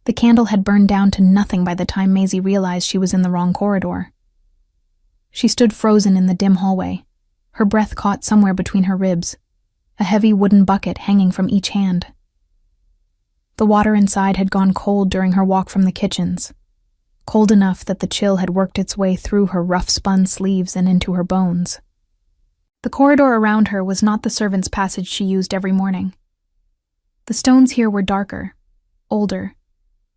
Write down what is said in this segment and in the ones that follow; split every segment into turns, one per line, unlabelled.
The candle had burned down to nothing by the time Maisie realized she was in the wrong corridor. She stood frozen in the dim hallway, her breath caught somewhere between her ribs, a heavy wooden bucket hanging from each hand. The water inside had gone cold during her walk from the kitchens, cold enough that the chill had worked its way through her rough-spun sleeves and into her bones. The corridor around her was not the servants' passage she used every morning. The stones here were darker, older,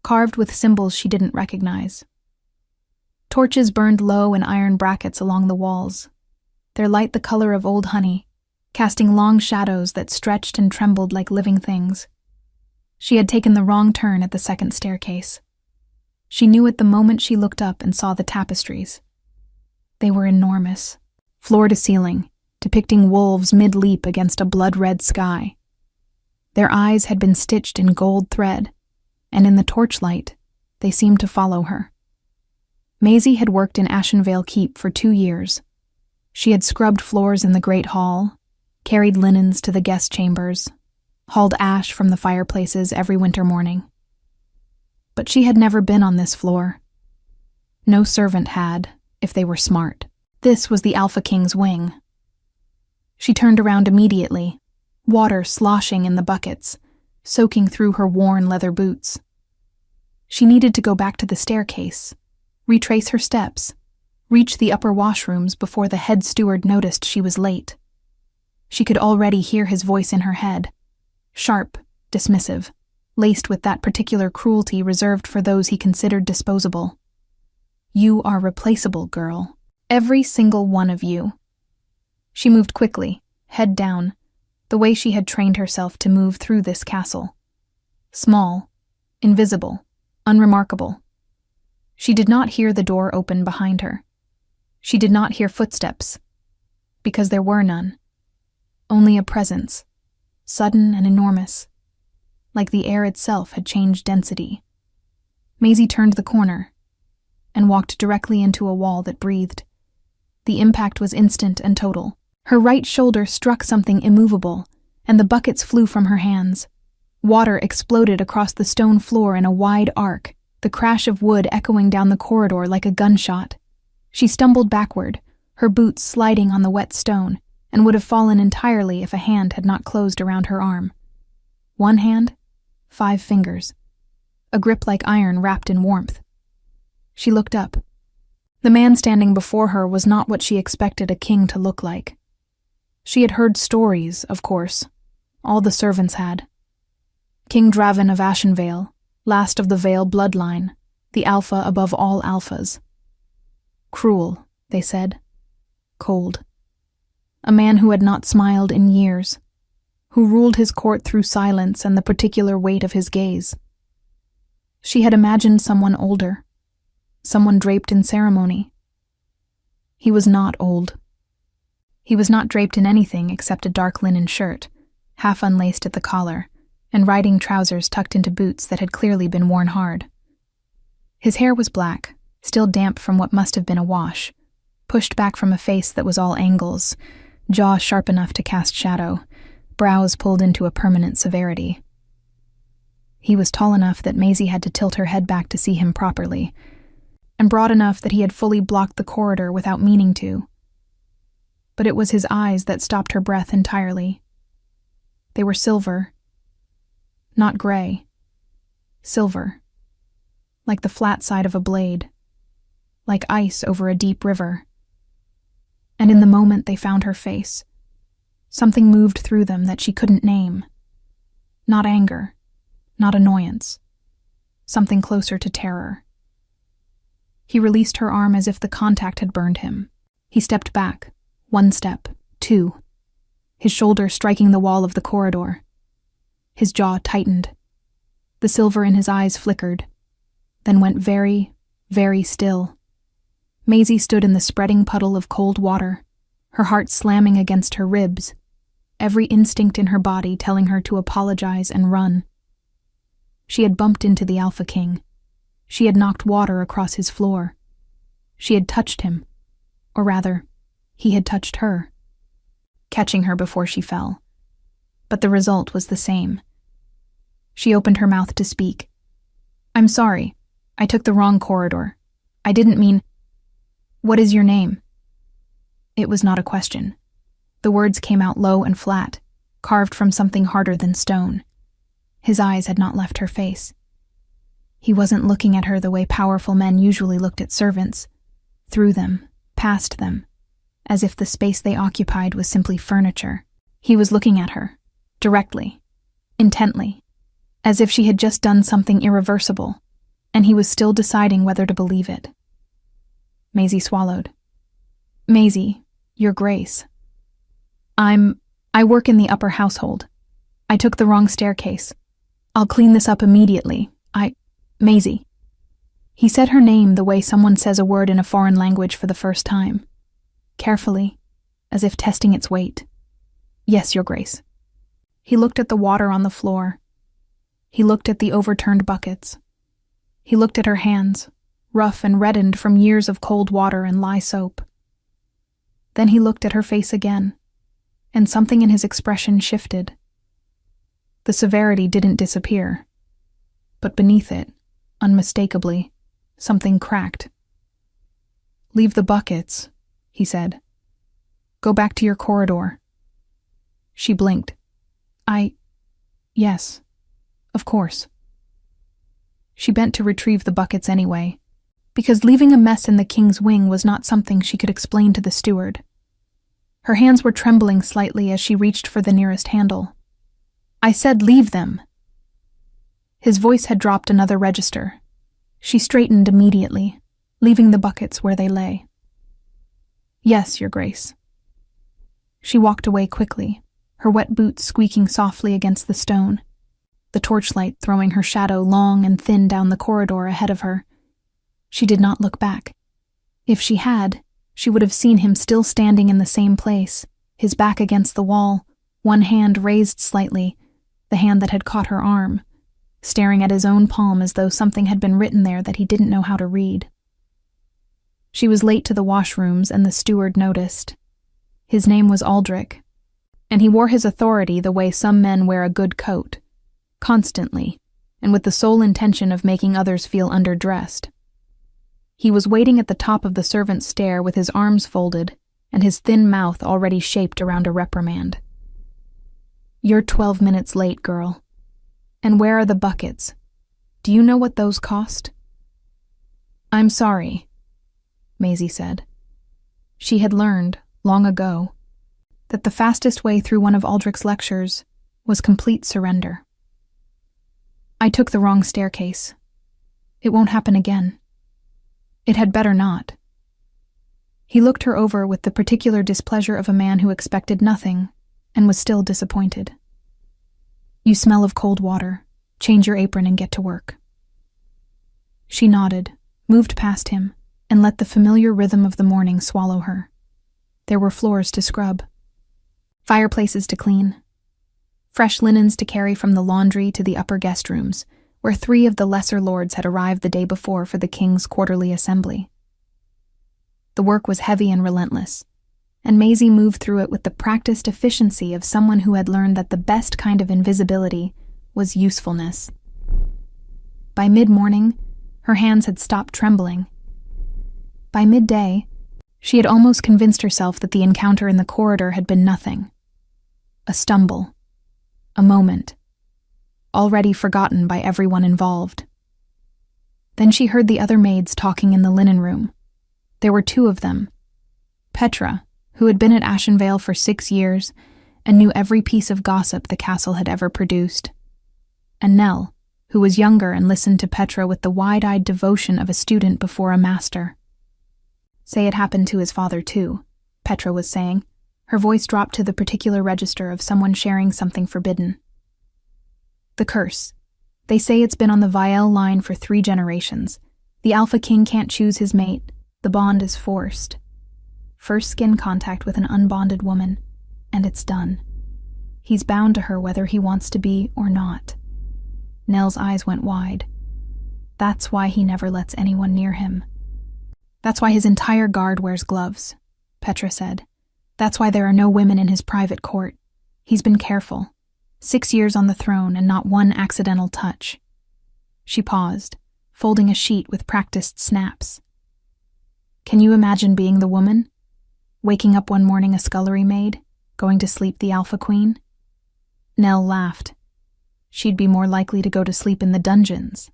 carved with symbols she didn't recognize. Torches burned low in iron brackets along the walls, their light the color of old honey, casting long shadows that stretched and trembled like living things. She had taken the wrong turn at the second staircase. She knew it the moment she looked up and saw the tapestries. They were enormous, floor to ceiling, depicting wolves mid-leap against a blood-red sky. Their eyes had been stitched in gold thread, and in the torchlight, they seemed to follow her. Maisie had worked in Ashenvale Keep for 2 years. She had scrubbed floors in the Great Hall, carried linens to the guest chambers, hauled ash from the fireplaces every winter morning. But she had never been on this floor. No servant had, if they were smart. This was the AlphaKing's wing. She turned around immediately, water sloshing in the buckets, soaking through her worn leather boots. She needed to go back to the staircase, retrace her steps, reach the upper washrooms before the head steward noticed she was late. She could already hear his voice in her head, sharp, dismissive, laced with that particular cruelty reserved for those he considered disposable. You are replaceable, girl. Every single one of you. She moved quickly, head down, the way she had trained herself to move through this castle. Small, invisible, unremarkable. She did not hear the door open behind her. She did not hear footsteps, because there were none. Only a presence, sudden and enormous, like the air itself had changed density. Maisie turned the corner and walked directly into a wall that breathed. The impact was instant and total. Her right shoulder struck something immovable, and the buckets flew from her hands. Water exploded across the stone floor in a wide arc, the crash of wood echoing down the corridor like a gunshot. She stumbled backward, her boots sliding on the wet stone, and would have fallen entirely if a hand had not closed around her arm. One hand, 5 fingers. A grip like iron wrapped in warmth. She looked up. The man standing before her was not what she expected a king to look like. She had heard stories, of course. All the servants had. King Draven of Ashenvale, last of the Vale bloodline, the alpha above all alphas. Cruel, they said. Cold. A man who had not smiled in years, who ruled his court through silence and the particular weight of his gaze. She had imagined someone older, someone draped in ceremony. He was not old. He was not draped in anything except a dark linen shirt, half unlaced at the collar, and riding trousers tucked into boots that had clearly been worn hard. His hair was black, still damp from what must have been a wash, pushed back from a face that was all angles, jaw sharp enough to cast shadow, brows pulled into a permanent severity. He was tall enough that Maisie had to tilt her head back to see him properly, and broad enough that he had fully blocked the corridor without meaning to. But it was his eyes that stopped her breath entirely. They were silver. Not gray. Silver. Like the flat side of a blade. Like ice over a deep river. And in the moment they found her face, something moved through them that she couldn't name. Not anger. Not annoyance. Something closer to terror. He released her arm as if the contact had burned him. He stepped back. 1 step, 2. His shoulder striking the wall of the corridor. His jaw tightened. The silver in his eyes flickered, then went very, very still. Maisie stood in the spreading puddle of cold water, her heart slamming against her ribs, every instinct in her body telling her to apologize and run. She had bumped into the AlphaKing. She had knocked water across his floor. She had touched him, or rather, he had touched her, catching her before she fell. But the result was the same. She opened her mouth to speak, I'm sorry. I took the wrong corridor. I didn't mean... What is your name? It was not a question. The words came out low and flat, carved from something harder than stone. His eyes had not left her face. He wasn't looking at her the way powerful men usually looked at servants, through them, past them, as if the space they occupied was simply furniture. He was looking at her, directly, intently, as if she had just done something irreversible, and he was still deciding whether to believe it. Maisie swallowed. Maisie, Your Grace. I work in the upper household. I took the wrong staircase. I'll clean this up immediately. Maisie. He said her name the way someone says a word in a foreign language for the first time. Carefully, as if testing its weight. Yes, Your Grace. He looked at the water on the floor. He looked at the overturned buckets. He looked at her hands, rough and reddened from years of cold water and lye soap. Then he looked at her face again, and something in his expression shifted. The severity didn't disappear, but beneath it, unmistakably, something cracked. Leave the buckets, he said. Go back to your corridor. She blinked. Yes, of course. She bent to retrieve the buckets anyway, because leaving a mess in the king's wing was not something she could explain to the steward. Her hands were trembling slightly as she reached for the nearest handle. I said leave them. His voice had dropped another register. She straightened immediately, leaving the buckets where they lay. Yes, Your Grace. She walked away quickly, her wet boots squeaking softly against the stone, the torchlight throwing her shadow long and thin down the corridor ahead of her. She did not look back. If she had, she would have seen him still standing in the same place, his back against the wall, one hand raised slightly, the hand that had caught her arm, staring at his own palm as though something had been written there that he didn't know how to read. She was late to the washrooms, and the steward noticed. His name was Aldrich, and he wore his authority the way some men wear a good coat, constantly, and with the sole intention of making others feel underdressed. He was waiting at the top of the servants' stair with his arms folded and his thin mouth already shaped around a reprimand. You're 12 minutes late, girl. And where are the buckets? Do you know what those cost? I'm sorry, Maisie said. She had learned, long ago, that the fastest way through one of Aldrich's lectures was complete surrender. I took the wrong staircase. It won't happen again. It had better not. He looked her over with the particular displeasure of a man who expected nothing and was still disappointed. You smell of cold water. Change your apron and get to work. She nodded, moved past him, and let the familiar rhythm of the morning swallow her. There were floors to scrub, fireplaces to clean, fresh linens to carry from the laundry to the upper guest rooms, where 3 of the lesser lords had arrived the day before for the king's quarterly assembly. The work was heavy and relentless, and Maisie moved through it with the practiced efficiency of someone who had learned that the best kind of invisibility was usefulness. By mid-morning, her hands had stopped trembling. By midday, she had almost convinced herself that the encounter in the corridor had been nothing. A stumble. A moment. Already forgotten by everyone involved. Then she heard the other maids talking in the linen room. There were 2 of them. Petra, who had been at Ashenvale for 6 years and knew every piece of gossip the castle had ever produced. And Nell, who was younger and listened to Petra with the wide-eyed devotion of a student before a master. Say it happened to his father too, Petra was saying. Her voice dropped to the particular register of someone sharing something forbidden. The curse. They say it's been on the Vielle line for 3 generations. The Alpha King can't choose his mate. The bond is forced. First skin contact with an unbonded woman, and it's done. He's bound to her whether he wants to be or not. Nell's eyes went wide. That's why he never lets anyone near him. That's why his entire guard wears gloves, Petra said. That's why there are no women in his private court. He's been careful. 6 years on the throne and not one accidental touch. She paused, folding a sheet with practiced snaps. Can you imagine being the woman? Waking up one morning a scullery maid, going to sleep the Alpha Queen? Nell laughed. She'd be more likely to go to sleep in the dungeons.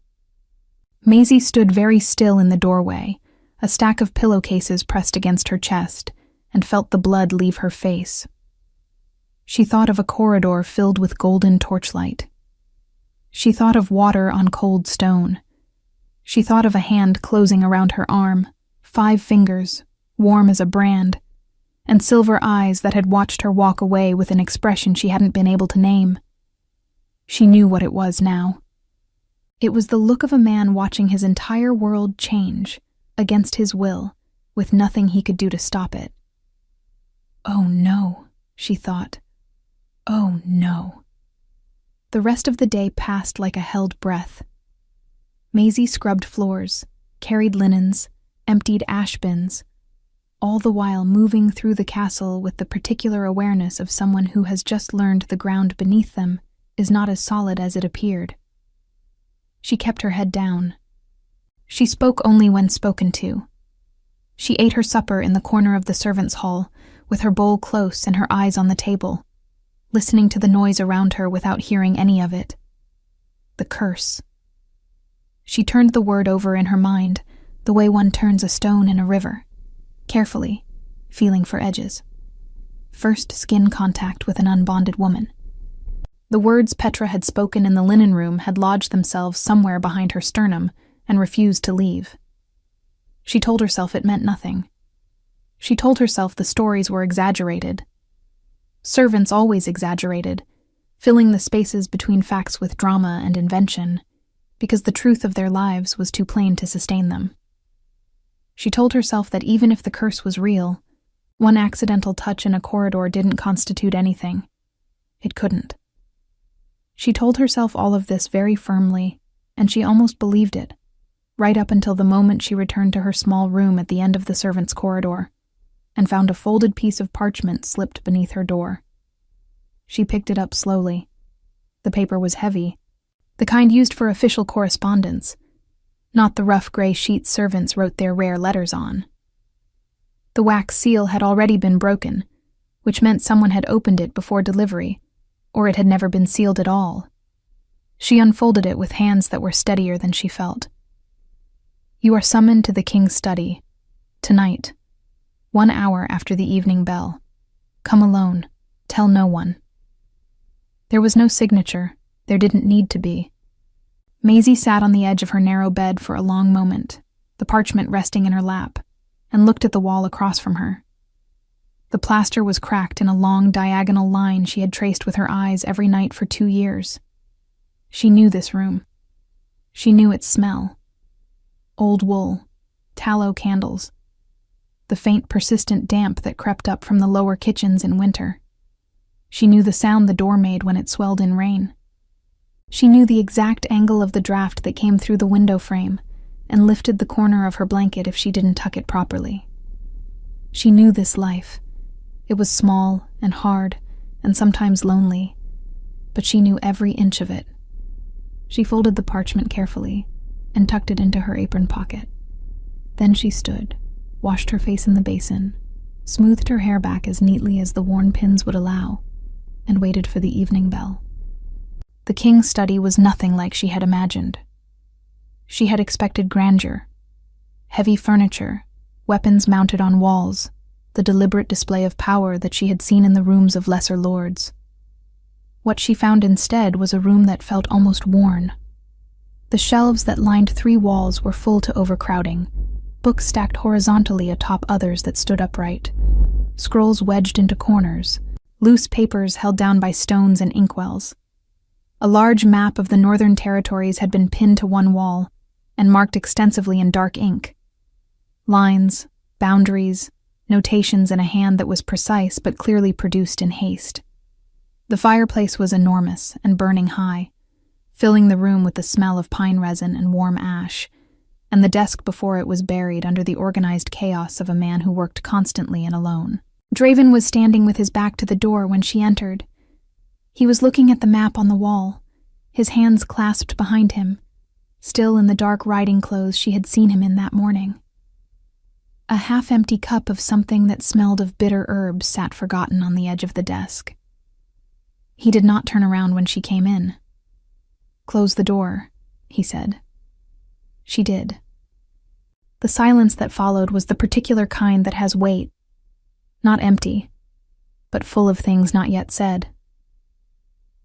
Maisie stood very still in the doorway, a stack of pillowcases pressed against her chest, and felt the blood leave her face. She thought of a corridor filled with golden torchlight. She thought of water on cold stone. She thought of a hand closing around her arm, 5 fingers, warm as a brand, and silver eyes that had watched her walk away with an expression she hadn't been able to name. She knew what it was now. It was the look of a man watching his entire world change, against his will, with nothing he could do to stop it. Oh no, she thought. Oh no. The rest of the day passed like a held breath. Maisie scrubbed floors, carried linens, emptied ash bins, all the while moving through the castle with the particular awareness of someone who has just learned the ground beneath them is not as solid as it appeared. She kept her head down. She spoke only when spoken to. She ate her supper in the corner of the servants' hall, with her bowl close and her eyes on the table, listening to the noise around her without hearing any of it. The curse. She turned the word over in her mind, the way one turns a stone in a river, carefully, feeling for edges. First skin contact with an unbonded woman. The words Petra had spoken in the linen room had lodged themselves somewhere behind her sternum and refused to leave. She told herself it meant nothing. She told herself the stories were exaggerated. Servants always exaggerated, filling the spaces between facts with drama and invention, because the truth of their lives was too plain to sustain them. She told herself that even if the curse was real, one accidental touch in a corridor didn't constitute anything. It couldn't. She told herself all of this very firmly, and she almost believed it, right up until the moment she returned to her small room at the end of the servants' corridor, and found a folded piece of parchment slipped beneath her door. She picked it up slowly. The paper was heavy, the kind used for official correspondence, not the rough gray sheets servants wrote their rare letters on. The wax seal had already been broken, which meant someone had opened it before delivery, or it had never been sealed at all. She unfolded it with hands that were steadier than she felt. You are summoned to the king's study, tonight, 1 hour after the evening bell. Come alone. Tell no one. There was no signature. There didn't need to be. Maisie sat on the edge of her narrow bed for a long moment, the parchment resting in her lap, and looked at the wall across from her. The plaster was cracked in a long diagonal line she had traced with her eyes every night for 2 years. She knew this room. She knew its smell. Old wool, tallow candles, the faint persistent damp that crept up from the lower kitchens in winter. She knew the sound the door made when it swelled in rain. She knew the exact angle of the draft that came through the window frame and lifted the corner of her blanket if she didn't tuck it properly. She knew this life. It was small and hard and sometimes lonely, but she knew every inch of it. She folded the parchment carefully and tucked it into her apron pocket. Then she stood, washed her face in the basin, smoothed her hair back as neatly as the worn pins would allow, and waited for the evening bell. The king's study was nothing like she had imagined. She had expected grandeur, heavy furniture, weapons mounted on walls, the deliberate display of power that she had seen in the rooms of lesser lords. What she found instead was a room that felt almost worn. The shelves that lined 3 walls were full to overcrowding, books stacked horizontally atop others that stood upright, scrolls wedged into corners, loose papers held down by stones and inkwells. A large map of the Northern Territories had been pinned to one wall and marked extensively in dark ink. Lines, boundaries, notations in a hand that was precise but clearly produced in haste. The fireplace was enormous and burning high, filling the room with the smell of pine resin and warm ash, and the desk before it was buried under the organized chaos of a man who worked constantly and alone. Draven was standing with his back to the door when she entered. He was looking at the map on the wall, his hands clasped behind him, still in the dark riding clothes she had seen him in that morning. A half-empty cup of something that smelled of bitter herbs sat forgotten on the edge of the desk. He did not turn around when she came in. "Close the door," he said. She did. The silence that followed was the particular kind that has weight, not empty, but full of things not yet said.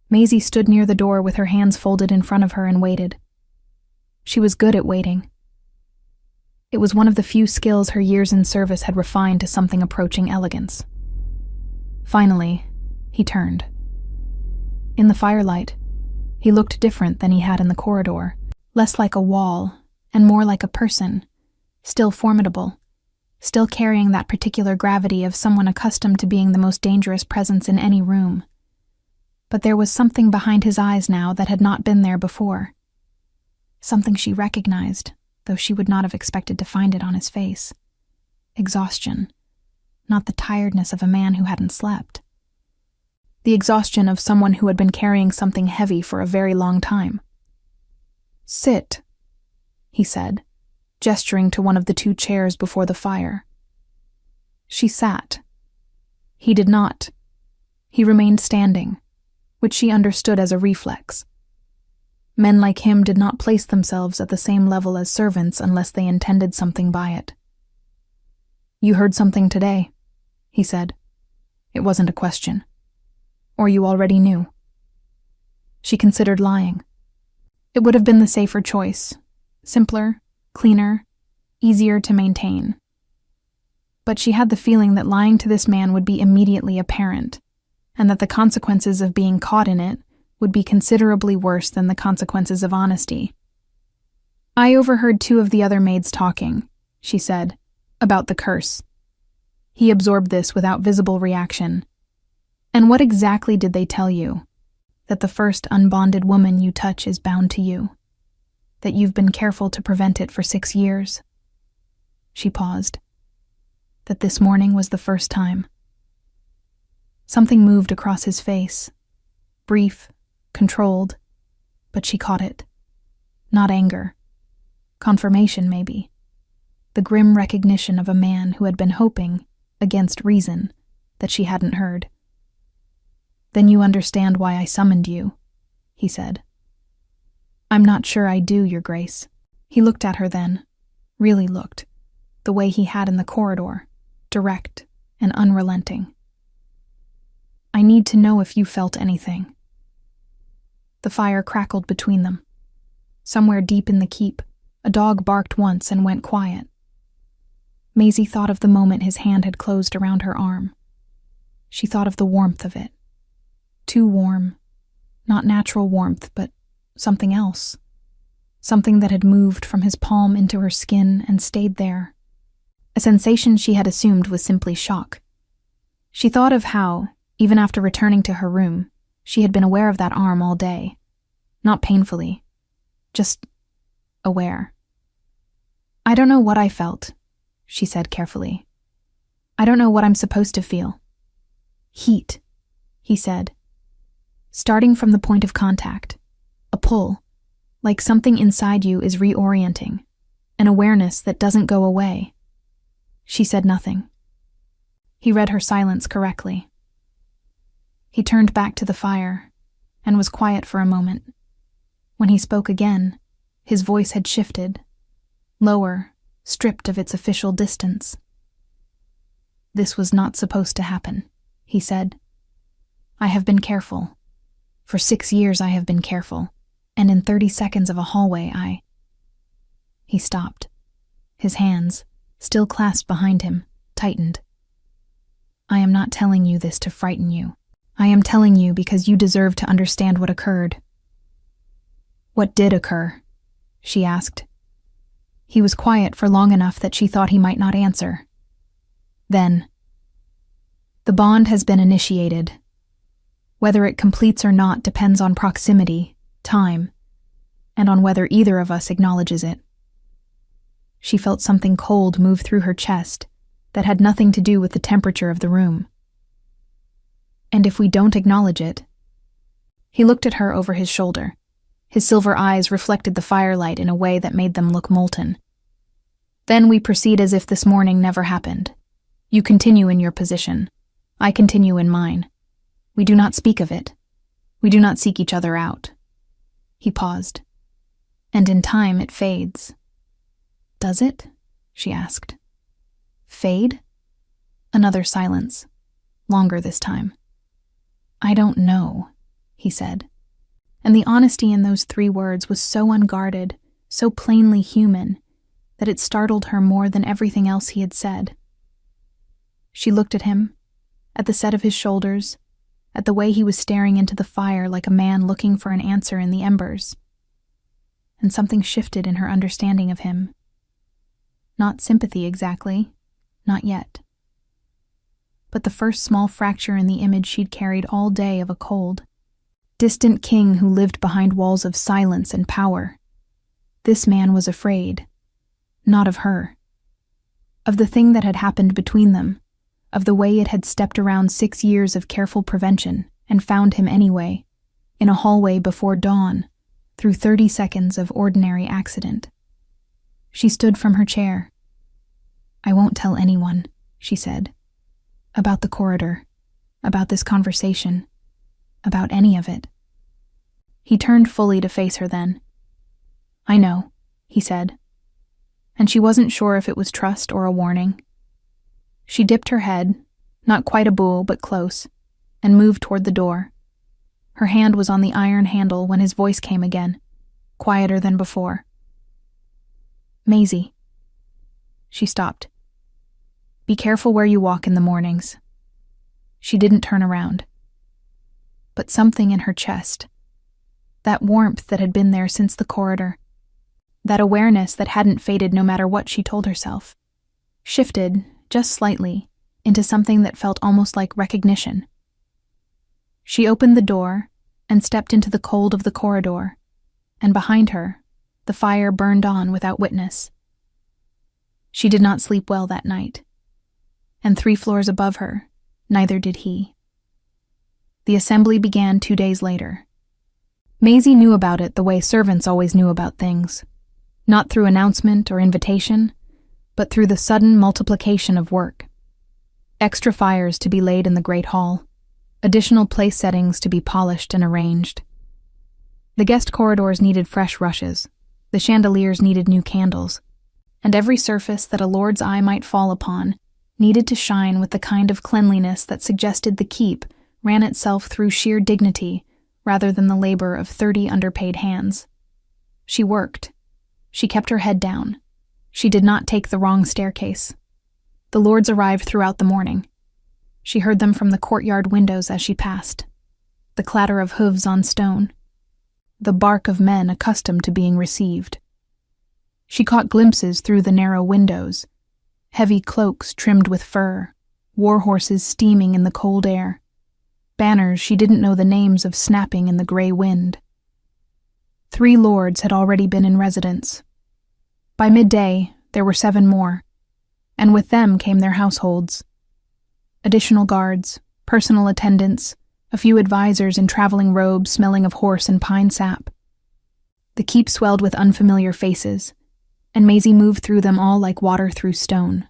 Maisie stood near the door with her hands folded in front of her and waited. She was good at waiting. It was one of the few skills her years in service had refined to something approaching elegance. Finally, he turned. In the firelight, he looked different than he had in the corridor, less like a wall and more like a person, still formidable, still carrying that particular gravity of someone accustomed to being the most dangerous presence in any room. But there was something behind his eyes now that had not been there before. Something she recognized, though she would not have expected to find it on his face. Exhaustion, not the tiredness of a man who hadn't slept. The exhaustion of someone who had been carrying something heavy for a very long time. "Sit," he said, gesturing to one of the two chairs before the fire. She sat. He did not. He remained standing, which she understood as a reflex. Men like him did not place themselves at the same level as servants unless they intended something by it. "You heard something today," he said. It wasn't a question. Or you already knew. She considered lying. It would have been the safer choice. Simpler, cleaner, easier to maintain. But she had the feeling that lying to this man would be immediately apparent, and that the consequences of being caught in it would be considerably worse than the consequences of honesty. "I overheard two of the other maids talking," she said, "about the curse." He absorbed this without visible reaction. "And what exactly did they tell you? That the first unbonded woman you touch is bound to you? That you've been careful to prevent it for 6 years?" She paused. That this morning was the first time. Something moved across his face. Brief, controlled, but she caught it. Not anger. Confirmation, maybe. The grim recognition of a man who had been hoping, against reason, that she hadn't heard. "Then you understand why I summoned you," he said. "I'm not sure I do, Your Grace." He looked at her then, really looked, the way he had in the corridor, direct and unrelenting. "I need to know if you felt anything." The fire crackled between them. Somewhere deep in the keep, a dog barked once and went quiet. Maisie thought of the moment his hand had closed around her arm. She thought of the warmth of it. Too warm. Not natural warmth, but something else. Something that had moved from his palm into her skin and stayed there. A sensation she had assumed was simply shock. She thought of how, even after returning to her room, she had been aware of that arm all day. Not painfully. Just aware. "I don't know what I felt," she said carefully. "I don't know what I'm supposed to feel." "Heat," he said. "Starting from the point of contact. A pull, like something inside you is reorienting. An awareness that doesn't go away." She said nothing. He read her silence correctly. He turned back to the fire and was quiet for a moment. When he spoke again, his voice had shifted, lower, stripped of its official distance. "This was not supposed to happen," he said. "I have been careful. For 6 years I have been careful, and in 30 seconds of a hallway He stopped. His hands, still clasped behind him, tightened. "I am not telling you this to frighten you. I am telling you because you deserve to understand what occurred." "What did occur?" she asked. He was quiet for long enough that she thought he might not answer. Then, "The bond has been initiated. Whether it completes or not depends on proximity, time, and on whether either of us acknowledges it." She felt something cold move through her chest that had nothing to do with the temperature of the room. "And if we don't acknowledge it?" He looked at her over his shoulder, His silver eyes reflected the firelight in a way that made them look molten. Then we proceed as if this morning never happened. You continue in your position. I continue in mine. We do not speak of it. We do not seek each other out. He paused. And in time it fades. Does it? She asked. Fade? Another silence. Longer this time. I don't know, he said. And the honesty in those 3 words was so unguarded, so plainly human, that it startled her more than everything else he had said. She looked at him, at the set of his shoulders, at the way he was staring into the fire like a man looking for an answer in the embers. And something shifted in her understanding of him. Not sympathy exactly, not yet. But the first small fracture in the image she'd carried all day of a cold. Distant king who lived behind walls of silence and power. This man was afraid. Not of her. Of the thing that had happened between them. Of the way it had stepped around 6 years of careful prevention and found him anyway, in a hallway before dawn, through 30 seconds of ordinary accident. She stood from her chair. I won't tell anyone, she said. About the corridor, about this conversation, about any of it. He turned fully to face her then. I know, he said. And she wasn't sure if it was trust or a warning. She dipped her head, not quite a bull but close, and moved toward the door. Her hand was on the iron handle when his voice came again, quieter than before. Maisie. She stopped. Be careful where you walk in the mornings. She didn't turn around. But something in her chest, that warmth that had been there since the corridor, that awareness that hadn't faded no matter what she told herself, shifted, just slightly, into something that felt almost like recognition. She opened the door and stepped into the cold of the corridor, and behind her, the fire burned on without witness. She did not sleep well that night, and 3 floors above her, neither did he. The assembly began 2 days later. Maisie knew about it the way servants always knew about things, not through announcement or invitation, but through the sudden multiplication of work. Extra fires to be laid in the great hall, additional place settings to be polished and arranged. The guest corridors needed fresh rushes, the chandeliers needed new candles, and every surface that a lord's eye might fall upon needed to shine with the kind of cleanliness that suggested the keep ran itself through sheer dignity rather than the labor of 30 underpaid hands. She worked. She kept her head down. She did not take the wrong staircase. The lords arrived throughout the morning. She heard them from the courtyard windows as she passed. The clatter of hooves on stone. The bark of men accustomed to being received. She caught glimpses through the narrow windows. Heavy cloaks trimmed with fur. War horses steaming in the cold air. Banners she didn't know the names of snapping in the gray wind. 3 lords had already been in residence. By midday, there were 7 more, and with them came their households. Additional guards, personal attendants, a few advisors in traveling robes smelling of horse and pine sap. The keep swelled with unfamiliar faces, and Maisie moved through them all like water through stone.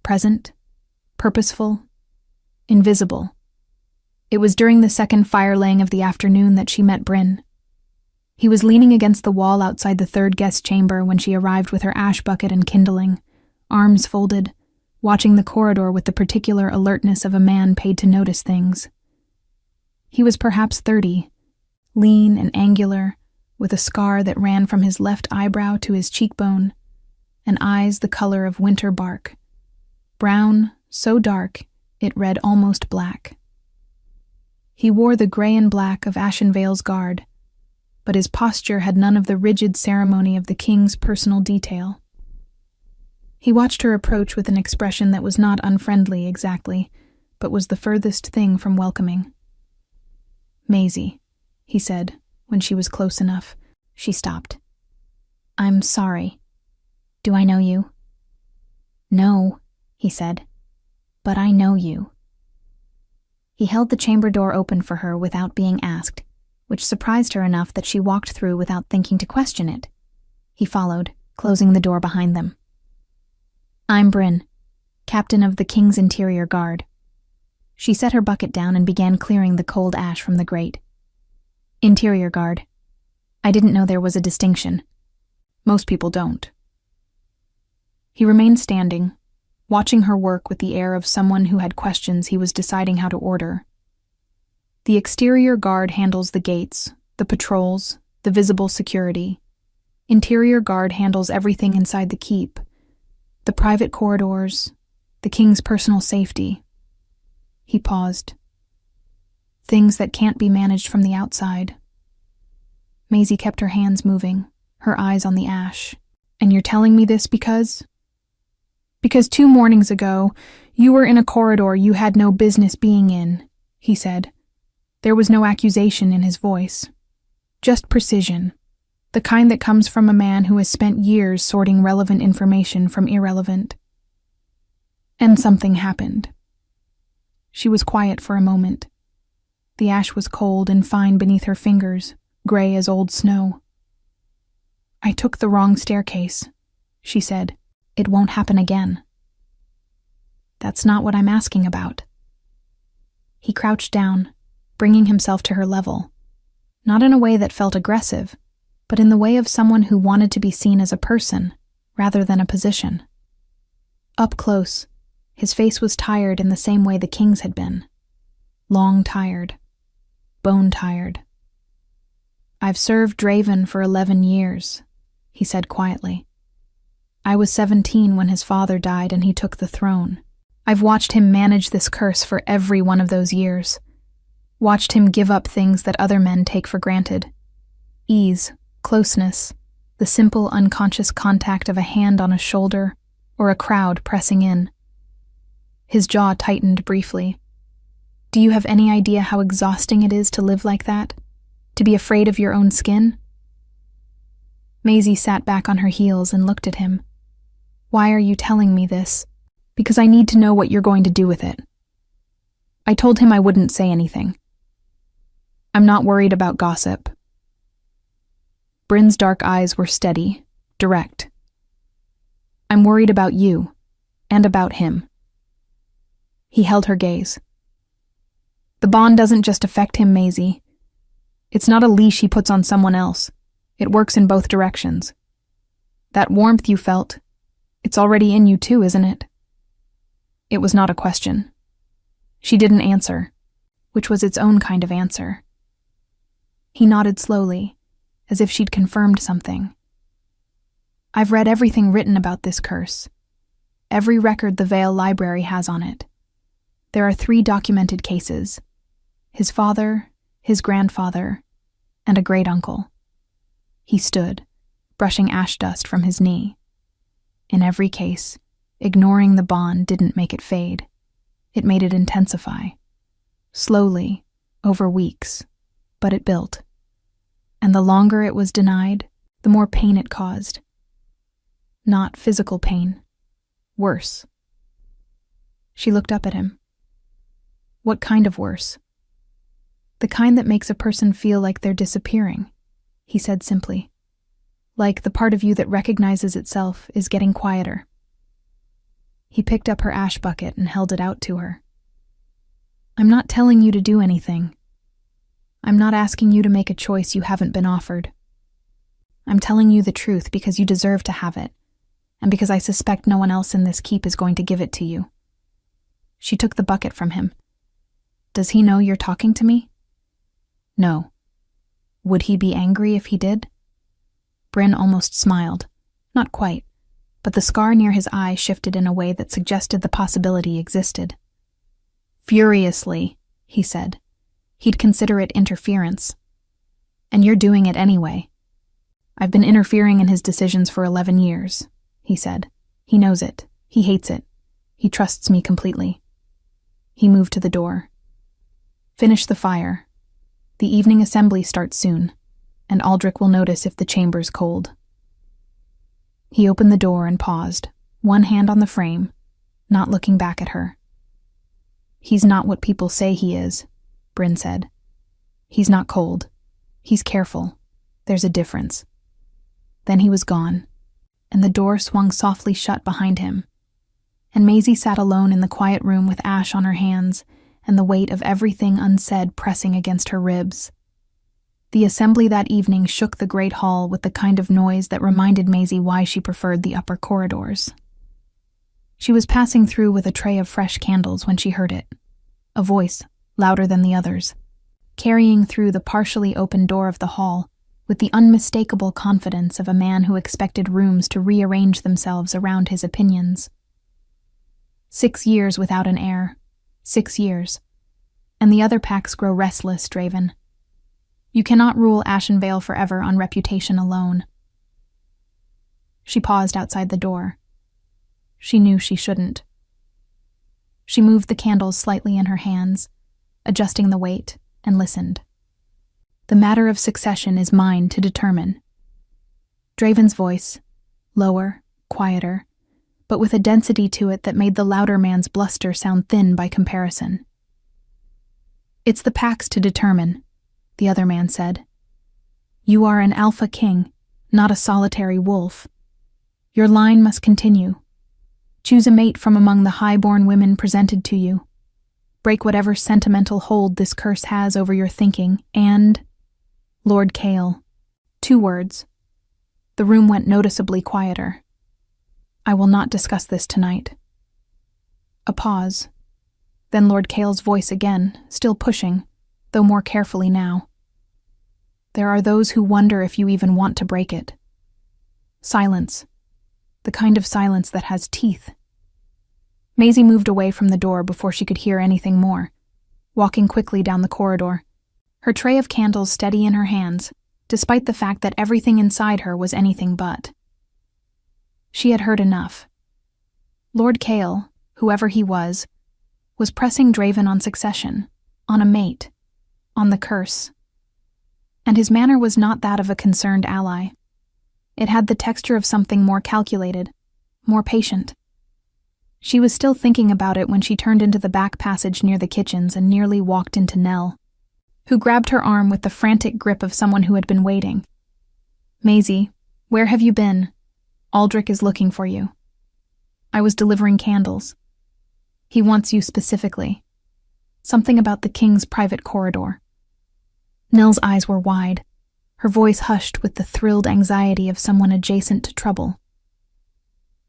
Present, purposeful, invisible. It was during the second fire-laying of the afternoon that she met Bryn. He was leaning against the wall outside the 3rd guest chamber when she arrived with her ash bucket and kindling, arms folded, watching the corridor with the particular alertness of a man paid to notice things. He was perhaps 30, lean and angular, with a scar that ran from his left eyebrow to his cheekbone, and eyes the color of winter bark. Brown, so dark, it read almost black. He wore the gray and black of Ashenvale's guard, but his posture had none of the rigid ceremony of the king's personal detail. He watched her approach with an expression that was not unfriendly exactly, but was the furthest thing from welcoming. Maisie, he said, when she was close enough. She stopped. I'm sorry. Do I know you? No, he said, but I know you. He held the chamber door open for her without being asked. which surprised her enough that she walked through without thinking to question it. He followed, closing the door behind them. "I'm Bryn, captain of the King's Interior Guard." She set her bucket down and began clearing the cold ash from the grate. "Interior Guard. I didn't know there was a distinction. Most people don't." He remained standing, watching her work with the air of someone who had questions he was deciding how to order. The exterior guard handles the gates, the patrols, the visible security. Interior guard handles everything inside the keep, the private corridors, the king's personal safety. He paused. Things that can't be managed from the outside. Maisie kept her hands moving, her eyes on the ash. "And you're telling me this because?" "Because 2 mornings ago, you were in a corridor you had no business being in," he said. There was no accusation in his voice. Just precision, the kind that comes from a man who has spent years sorting relevant information from irrelevant. And something happened. She was quiet for a moment. The ash was cold and fine beneath her fingers, gray as old snow. "I took the wrong staircase," she said. "It won't happen again." "That's not what I'm asking about." He crouched down, bringing himself to her level, not in a way that felt aggressive, but in the way of someone who wanted to be seen as a person, rather than a position. Up close, his face was tired in the same way the king's had been. Long tired. Bone tired. "I've served Draven for 11 years, he said quietly. "I was 17 when his father died and he took the throne. I've watched him manage this curse for every one of those years. Watched him give up things that other men take for granted. Ease, closeness, the simple unconscious contact of a hand on a shoulder or a crowd pressing in." His jaw tightened briefly. "Do you have any idea how exhausting it is to live like that? To be afraid of your own skin?" Maisie sat back on her heels and looked at him. "Why are you telling me this?" "Because I need to know what you're going to do with it." I told him I wouldn't say anything. "I'm not worried about gossip." Bryn's dark eyes were steady, direct. "I'm worried about you, and about him." He held her gaze. "The bond doesn't just affect him, Maisie. It's not a leash he puts on someone else. It works in both directions. That warmth you felt, it's already in you too, isn't it?" It was not a question. She didn't answer, which was its own kind of answer. He nodded slowly, as if she'd confirmed something. "I've read everything written about this curse. Every record the Vale Library has on it. There are 3 documented cases. His father, his grandfather, and a great-uncle." He stood, brushing ash dust from his knee. In every case, ignoring the bond didn't make it fade. It made it intensify. Slowly, over weeks, but it built. And the longer it was denied, the more pain it caused. Not physical pain. Worse. She looked up at him. "What kind of worse?" "The kind that makes a person feel like they're disappearing," he said simply. "Like the part of you that recognizes itself is getting quieter." He picked up her ash bucket and held it out to her. "I'm not telling you to do anything. I'm not asking you to make a choice you haven't been offered. I'm telling you the truth because you deserve to have it, and because I suspect no one else in this keep is going to give it to you." She took the bucket from him. "Does he know you're talking to me?" "No." "Would he be angry if he did?" Bryn almost smiled. Not quite, but the scar near his eye shifted in a way that suggested the possibility existed. "Furiously," he said. He'd consider it interference. "And you're doing it anyway." "I've been interfering in his decisions for 11 years, he said. "He knows it. He hates it. He trusts me completely." He moved to the door. "Finish the fire. The evening assembly starts soon, and Aldrich will notice if the chamber's cold." He opened the door and paused, one hand on the frame, not looking back at her. "He's not what people say he is," Bryn said. "He's not cold. He's careful. There's a difference." Then he was gone, and the door swung softly shut behind him, and Maisie sat alone in the quiet room with ash on her hands and the weight of everything unsaid pressing against her ribs. The assembly that evening shook the great hall with the kind of noise that reminded Maisie why she preferred the upper corridors. She was passing through with a tray of fresh candles when she heard it, a voice, louder than the others, carrying through the partially open door of the hall with the unmistakable confidence of a man who expected rooms to rearrange themselves around his opinions. 6 years without an heir. 6 years. And the other packs grow restless, Draven. You cannot rule Ashenvale forever on reputation alone. She paused outside the door. She knew she shouldn't. She moved the candles slightly in her hands, adjusting the weight, and listened. "The matter of succession is mine to determine." Draven's voice, lower, quieter, but with a density to it that made the louder man's bluster sound thin by comparison. "It's the pack's to determine," the other man said. "You are an Alpha King, not a solitary wolf. Your line must continue. Choose a mate from among the high-born women presented to you. Break whatever sentimental hold this curse has over your thinking, and—" Lord Kale. 2 words. The room went noticeably quieter. "I will not discuss this tonight." A pause. Then Lord Kale's voice again, still pushing, though more carefully now. "There are those who wonder if you even want to break it. Silence. The kind of silence that has teeth." Maisie moved away from the door before she could hear anything more, walking quickly down the corridor, her tray of candles steady in her hands, despite the fact that everything inside her was anything but. She had heard enough. Lord Kale, whoever he was pressing Draven on succession, on a mate, on the curse. And his manner was not that of a concerned ally. It had the texture of something more calculated, more patient. She was still thinking about it when she turned into the back passage near the kitchens and nearly walked into Nell, who grabbed her arm with the frantic grip of someone who had been waiting. "Maisie, where have you been? Aldrich is looking for you." "I was delivering candles. He wants you specifically. Something about the king's private corridor." Nell's eyes were wide, her voice hushed with the thrilled anxiety of someone adjacent to trouble.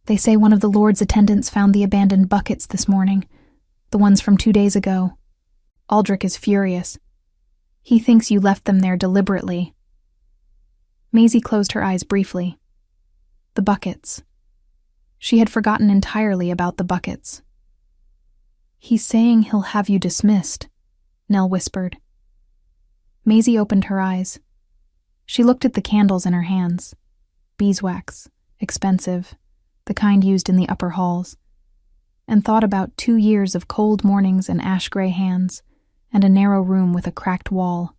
"They say one of the Lord's attendants found the abandoned buckets this morning, the ones from 2 days ago. Aldrich is furious. He thinks you left them there deliberately." Maisie closed her eyes briefly. The buckets. She had forgotten entirely about the buckets. "He's saying he'll have you dismissed," Nell whispered. Maisie opened her eyes. She looked at the candles in her hands. Beeswax, expensive, the kind used in the upper halls, and thought about 2 years of cold mornings and ash-gray hands, and a narrow room with a cracked wall.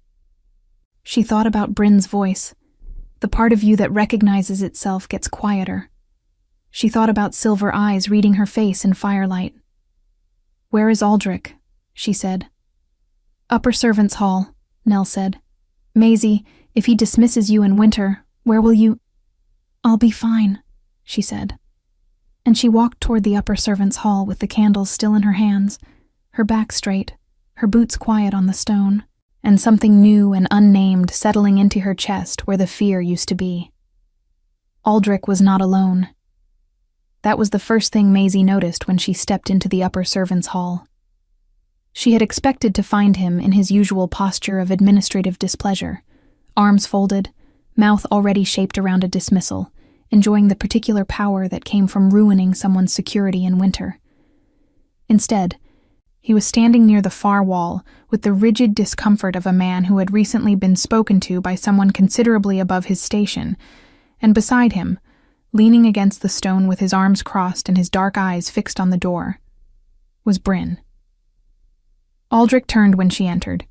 She thought about Bryn's voice. The part of you that recognizes itself gets quieter. She thought about silver eyes reading her face in firelight. "Where is Aldrich?" she said. "Upper servants' hall," Nell said. "Maisie, if he dismisses you in winter, where will you—" "I'll be fine," she said. And she walked toward the upper servants' hall with the candles still in her hands, her back straight, her boots quiet on the stone, and something new and unnamed settling into her chest where the fear used to be. Aldrich was not alone. That was the first thing Maisie noticed when she stepped into the upper servants' hall. She had expected to find him in his usual posture of administrative displeasure, arms folded, mouth already shaped around a dismissal, enjoying the particular power that came from ruining someone's security in winter. Instead, he was standing near the far wall with the rigid discomfort of a man who had recently been spoken to by someone considerably above his station, and beside him, leaning against the stone with his arms crossed and his dark eyes fixed on the door, was Bryn. Aldrich turned when she entered.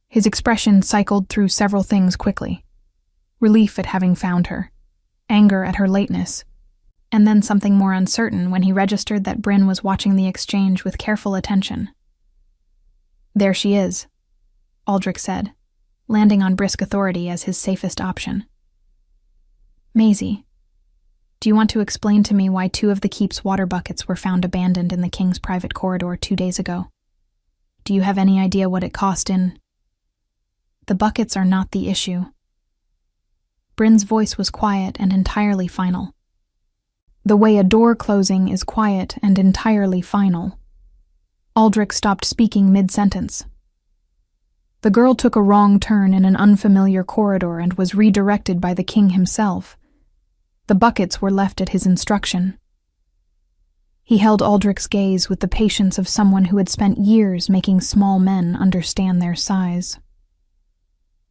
His expression cycled through several things quickly. Relief at having found her, anger at her lateness, and then something more uncertain when he registered that Bryn was watching the exchange with careful attention. "There she is," Aldrich said, landing on brisk authority as his safest option. Maisie, do you want to explain to me why 2 of the keep's water buckets were found abandoned in the king's private corridor 2 days ago? Do you have any idea what it cost in... The buckets are not the issue. Bryn's voice was quiet and entirely final. The way a door closing is quiet and entirely final. Aldrich stopped speaking mid-sentence. The girl took a wrong turn in an unfamiliar corridor and was redirected by the king himself. The buckets were left at his instruction. He held Aldrich's gaze with the patience of someone who had spent years making small men understand their size.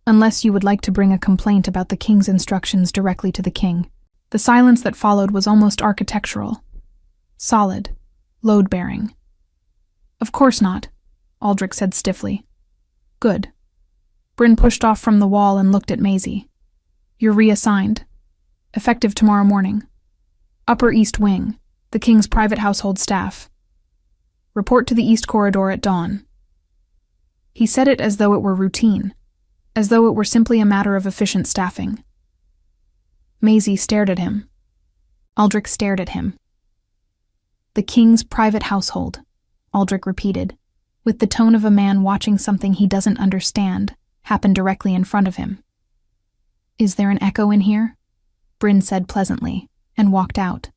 Unless you would like to bring a complaint about the king's instructions directly to the king. The silence that followed was almost architectural. Solid. Load-bearing. Of course not, Aldrich said stiffly. Good. Bryn pushed off from the wall and looked at Maisie. You're reassigned. Effective tomorrow morning. Upper East Wing, the king's private household staff. Report to the East Corridor at dawn. He said it as though it were routine, as though it were simply a matter of efficient staffing. Maisie stared at him. Aldrich stared at him. The king's private household, Aldrich repeated, with the tone of a man watching something he doesn't understand happen directly in front of him. Is there an echo in here? Bryn said pleasantly, and walked out.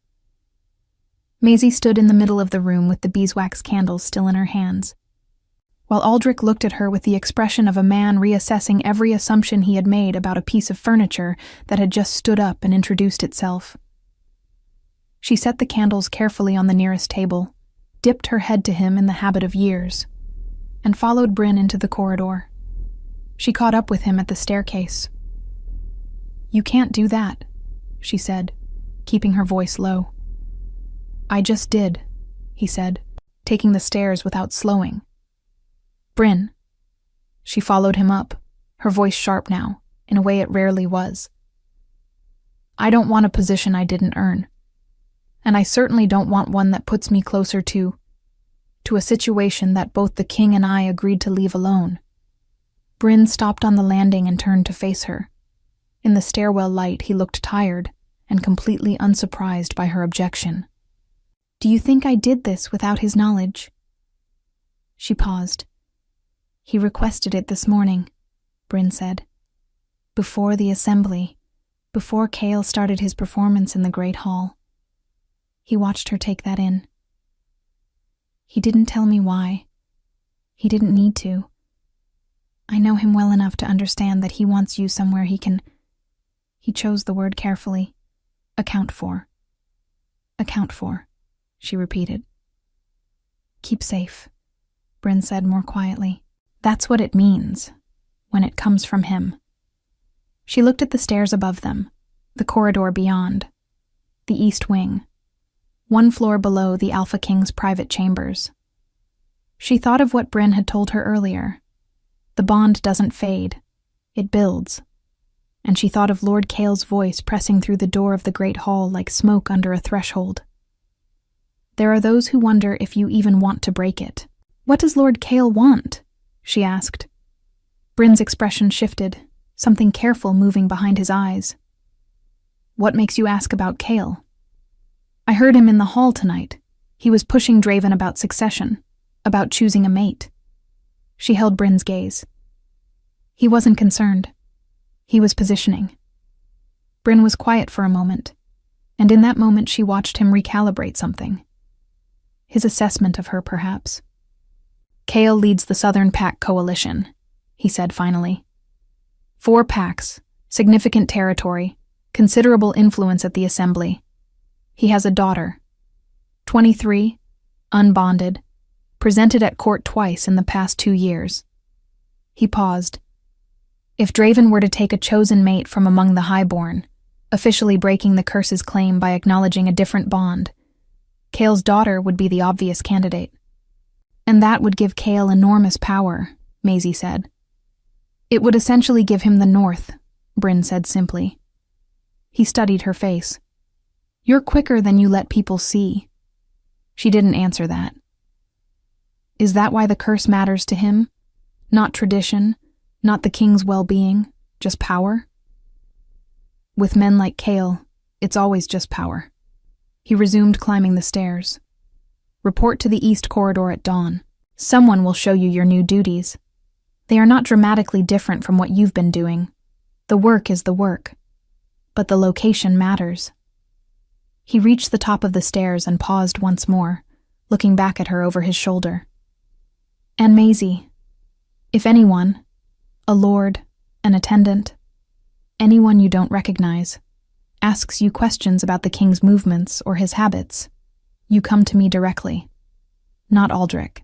Maisie stood in the middle of the room with the beeswax candles still in her hands, while Aldrich looked at her with the expression of a man reassessing every assumption he had made about a piece of furniture that had just stood up and introduced itself. She set the candles carefully on the nearest table, dipped her head to him in the habit of years, and followed Bryn into the corridor. She caught up with him at the staircase. You can't do that, she said, keeping her voice low. I just did, he said, taking the stairs without slowing. Bryn. She followed him up, her voice sharp now, in a way it rarely was. I don't want a position I didn't earn. And I certainly don't want one that puts me closer to a situation that both the king and I agreed to leave alone. Bryn stopped on the landing and turned to face her. In the stairwell light, he looked tired and completely unsurprised by her objection. Do you think I did this without his knowledge? She paused. He requested it this morning, Bryn said. Before the assembly, before Cale started his performance in the Great Hall. He watched her take that in. He didn't tell me why. He didn't need to. I know him well enough to understand that he wants you somewhere he can... He chose the word carefully. Account for. Account for, she repeated. Keep safe, Bryn said more quietly. That's what it means, when it comes from him. She looked at the stairs above them, the corridor beyond, the east wing, 1 floor below the AlphaKing's private chambers. She thought of what Bryn had told her earlier. The bond doesn't fade, it builds. And she thought of Lord Cale's voice pressing through the door of the great hall like smoke under a threshold. There are those who wonder if you even want to break it. What does Lord Cale want? She asked. Bryn's expression shifted, something careful moving behind his eyes. What makes you ask about Cale? I heard him in the hall tonight. He was pushing Draven about succession, about choosing a mate. She held Bryn's gaze. He wasn't concerned. He was positioning. Bryn was quiet for a moment, and in that moment she watched him recalibrate something. His assessment of her, perhaps. Cale leads the Southern Pack Coalition, he said finally. 4 packs, significant territory, considerable influence at the assembly. He has a daughter. 23, unbonded, presented at court twice in the past 2 years. He paused. If Draven were to take a chosen mate from among the highborn, officially breaking the curse's claim by acknowledging a different bond, Cale's daughter would be the obvious candidate. And that would give Cale enormous power, Maisie said. It would essentially give him the North, Bryn said simply. He studied her face. You're quicker than you let people see. She didn't answer that. Is that why the curse matters to him? Not tradition, Not the king's well-being, just power? With men like Kale, it's always just power. He resumed climbing the stairs. Report to the east corridor at dawn. Someone will show you your new duties. They are not dramatically different from what you've been doing. The work is the work. But the location matters. He reached the top of the stairs and paused once more, looking back at her over his shoulder. And Maisie, if anyone, a lord, an attendant, anyone you don't recognize, asks you questions about the king's movements or his habits, you come to me directly. Not Aldrich.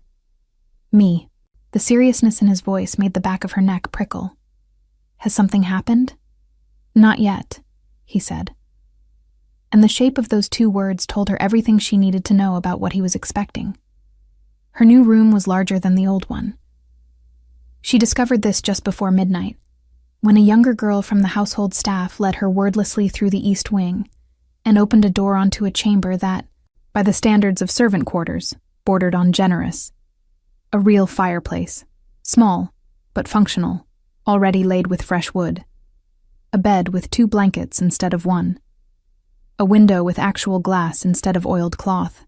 Me. The seriousness in his voice made the back of her neck prickle. Has something happened? Not yet, he said. And the shape of those two words told her everything she needed to know about what he was expecting. Her new room was larger than the old one. She discovered this just before midnight, when a younger girl from the household staff led her wordlessly through the east wing and opened a door onto a chamber that, by the standards of servant quarters, bordered on generous. A real fireplace, small, but functional, already laid with fresh wood. A bed with 2 blankets instead of 1. A window with actual glass instead of oiled cloth.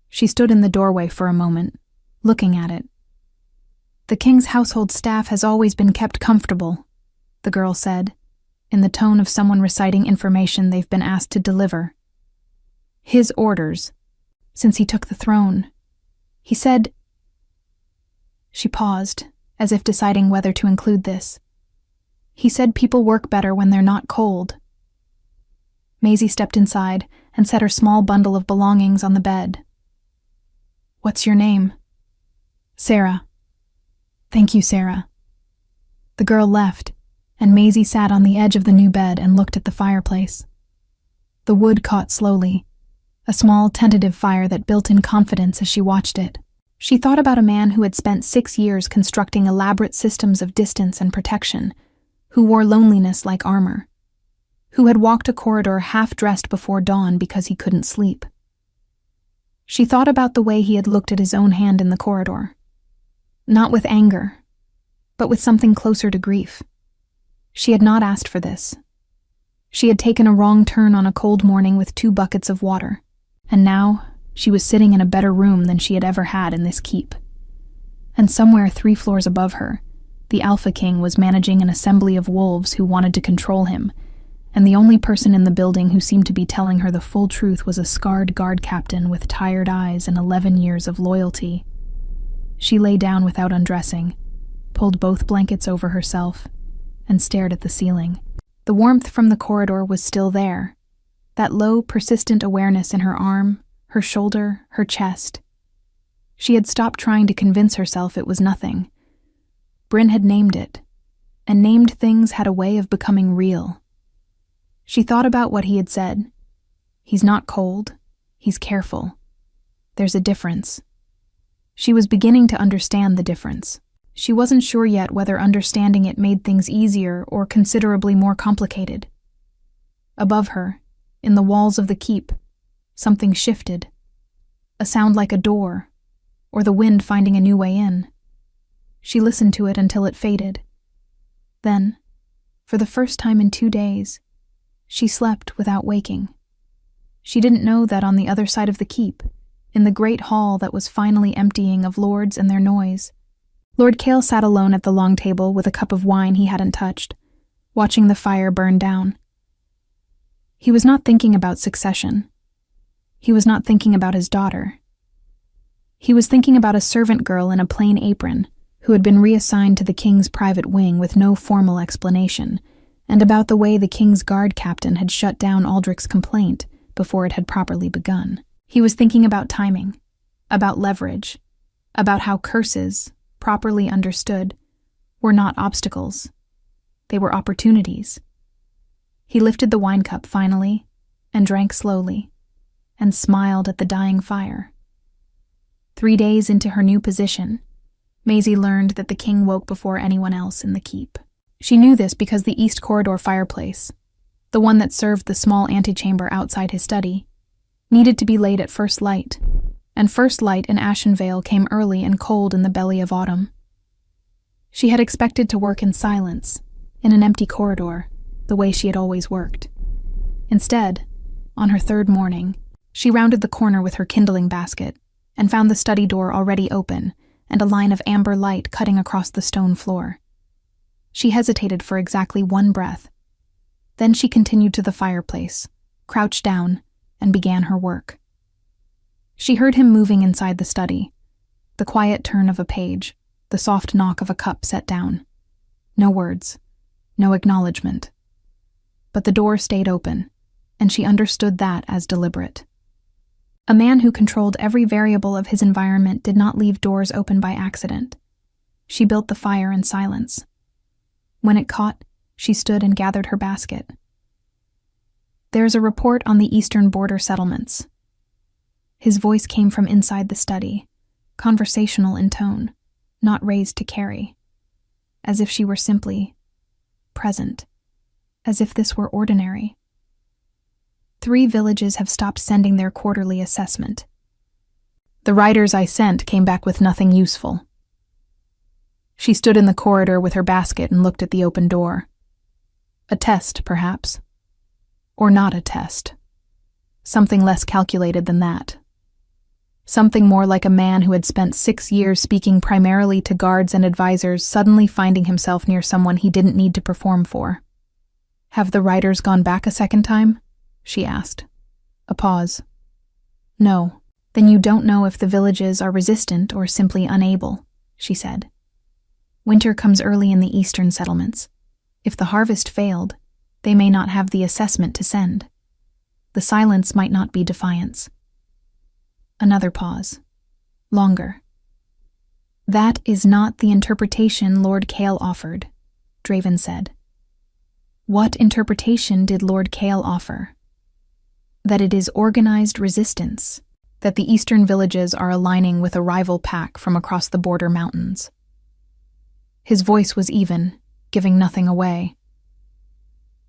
She stood in the doorway for a moment, looking at it. The king's household staff has always been kept comfortable, the girl said, in the tone of someone reciting information they've been asked to deliver. His orders, since he took the throne. He said... She paused, as if deciding whether to include this. He said people work better when they're not cold. Maisie stepped inside and set her small bundle of belongings on the bed. What's your name? Sarah. Thank you, Sarah. The girl left, and Maisie sat on the edge of the new bed and looked at the fireplace. The wood caught slowly, a small, tentative fire that built in confidence as she watched it. She thought about a man who had spent 6 years constructing elaborate systems of distance and protection, who wore loneliness like armor, who had walked a corridor half-dressed before dawn because he couldn't sleep. She thought about the way he had looked at his own hand in the corridor, not with anger, but with something closer to grief. She had not asked for this. She had taken a wrong turn on a cold morning with 2 buckets of water, and now she was sitting in a better room than she had ever had in this keep. And somewhere 3 floors above her, the AlphaKing was managing an assembly of wolves who wanted to control him, and the only person in the building who seemed to be telling her the full truth was a scarred guard captain with tired eyes and 11 years of loyalty. She lay down without undressing, pulled both blankets over herself, and stared at the ceiling. The warmth from the corridor was still there, that low, persistent awareness in her arm, her shoulder, her chest. She had stopped trying to convince herself it was nothing. Bryn had named it, and named things had a way of becoming real. She thought about what he had said. He's not cold, he's careful. There's a difference. She was beginning to understand the difference. She wasn't sure yet whether understanding it made things easier or considerably more complicated. Above her, in the walls of the keep, something shifted. A sound like a door, or the wind finding a new way in. She listened to it until it faded. Then, for the first time in 2 days, she slept without waking. She didn't know that on the other side of the keep, in the great hall that was finally emptying of lords and their noise, Lord Kale sat alone at the long table with a cup of wine he hadn't touched, watching the fire burn down. He was not thinking about succession. He was not thinking about his daughter. He was thinking about a servant girl in a plain apron who had been reassigned to the king's private wing with no formal explanation, and about the way the king's guard captain had shut down Aldrich's complaint before it had properly begun. He was thinking about timing, about leverage, about how curses, properly understood, were not obstacles. They were opportunities. He lifted the wine cup finally and drank slowly and smiled at the dying fire. 3 days into her new position, Maisie learned that the king woke before anyone else in the keep. She knew this because the east corridor fireplace, the one that served the small antechamber outside his study, needed to be laid at first light, and first light in Ashenvale came early and cold in the belly of autumn. She had expected to work in silence, in an empty corridor, the way she had always worked. Instead, on her third morning, she rounded the corner with her kindling basket and found the study door already open and a line of amber light cutting across the stone floor. She hesitated for exactly one breath. Then she continued to the fireplace, crouched down, and began her work. She heard him moving inside the study, the quiet turn of a page, the soft knock of a cup set down. No words, no acknowledgement. But the door stayed open, and she understood that as deliberate. A man who controlled every variable of his environment did not leave doors open by accident. She built the fire in silence. When it caught, she stood and gathered her basket. "There's a report on the eastern border settlements." His voice came from inside the study, conversational in tone, not raised to carry, as if she were simply present, as if this were ordinary. 3 villages have stopped sending their quarterly assessment. The writers I sent came back with nothing useful. She stood in the corridor with her basket and looked at the open door. A test, perhaps. Or not a test. Something less calculated than that. Something more like a man who had spent 6 years speaking primarily to guards and advisors suddenly finding himself near someone he didn't need to perform for. "Have the writers gone back a second time?" she asked. A pause. "No. Then you don't know if the villages are resistant or simply unable," she said. "Winter comes early in the eastern settlements. If the harvest failed, they may not have the assessment to send. The silence might not be defiance." Another pause. Longer. "That is not the interpretation Lord Kale offered," Draven said. "What interpretation did Lord Kale offer?" "That it is organized resistance, that the eastern villages are aligning with a rival pack from across the border mountains." His voice was even, giving nothing away.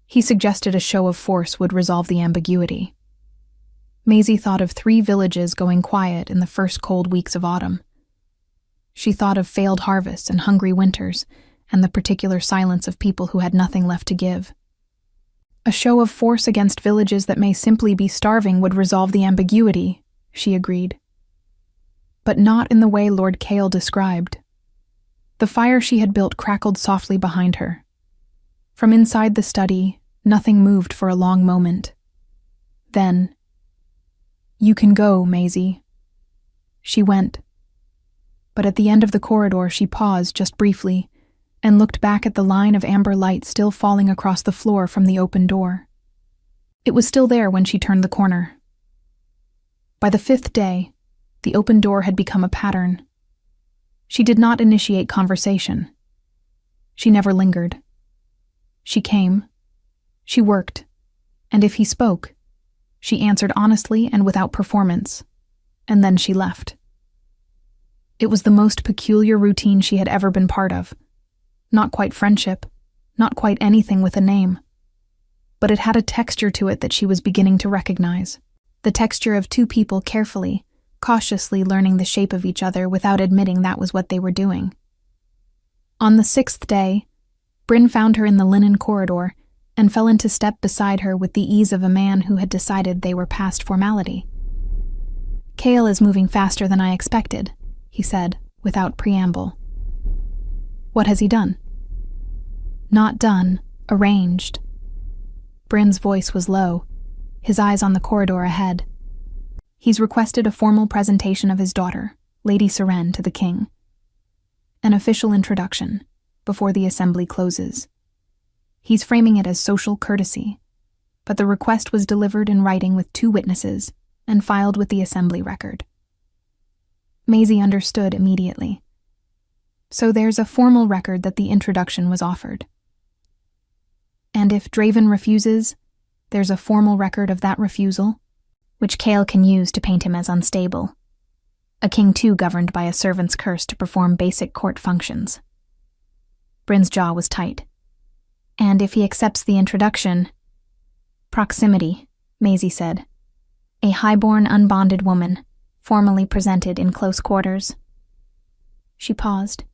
He suggested a show of force would resolve the ambiguity. Maisie thought of 3 villages going quiet in the first cold weeks of autumn. She thought of failed harvests and hungry winters, and the particular silence of people who had nothing left to give. A show of force against villages that may simply be starving would resolve the ambiguity, she agreed. But not in the way Lord Kale described. The fire she had built crackled softly behind her. From inside the study, nothing moved for a long moment. Then, "You can go, Maisie." She went. But at the end of the corridor she paused just briefly and looked back at the line of amber light still falling across the floor from the open door. It was still there when she turned the corner. By the 5th day, the open door had become a pattern. She did not initiate conversation. She never lingered. She came, she worked, and if he spoke, she answered honestly and without performance, and then she left. It was the most peculiar routine she had ever been part of. Not quite friendship, not quite anything with a name. But it had a texture to it that she was beginning to recognize. The texture of 2 people carefully, cautiously learning the shape of each other without admitting that was what they were doing. On the 6th day, Bryn found her in the linen corridor and fell into step beside her with the ease of a man who had decided they were past formality. "Kale is moving faster than I expected," he said, without preamble. "What has he done?" "Not done, arranged." Bryn's voice was low, his eyes on the corridor ahead. "He's requested a formal presentation of his daughter, Lady Seren, to the king. An official introduction, before the assembly closes. He's framing it as social courtesy, but the request was delivered in writing with 2 witnesses and filed with the assembly record." Maisie understood immediately. So there's a formal record that the introduction was offered. And if Draven refuses, there's a formal record of that refusal, which Kale can use to paint him as unstable. A king too governed by a servant's curse to perform basic court functions. Bryn's jaw was tight. And if he accepts the introduction... "Proximity," Maisie said. "A highborn, unbonded woman, formally presented in close quarters." She paused.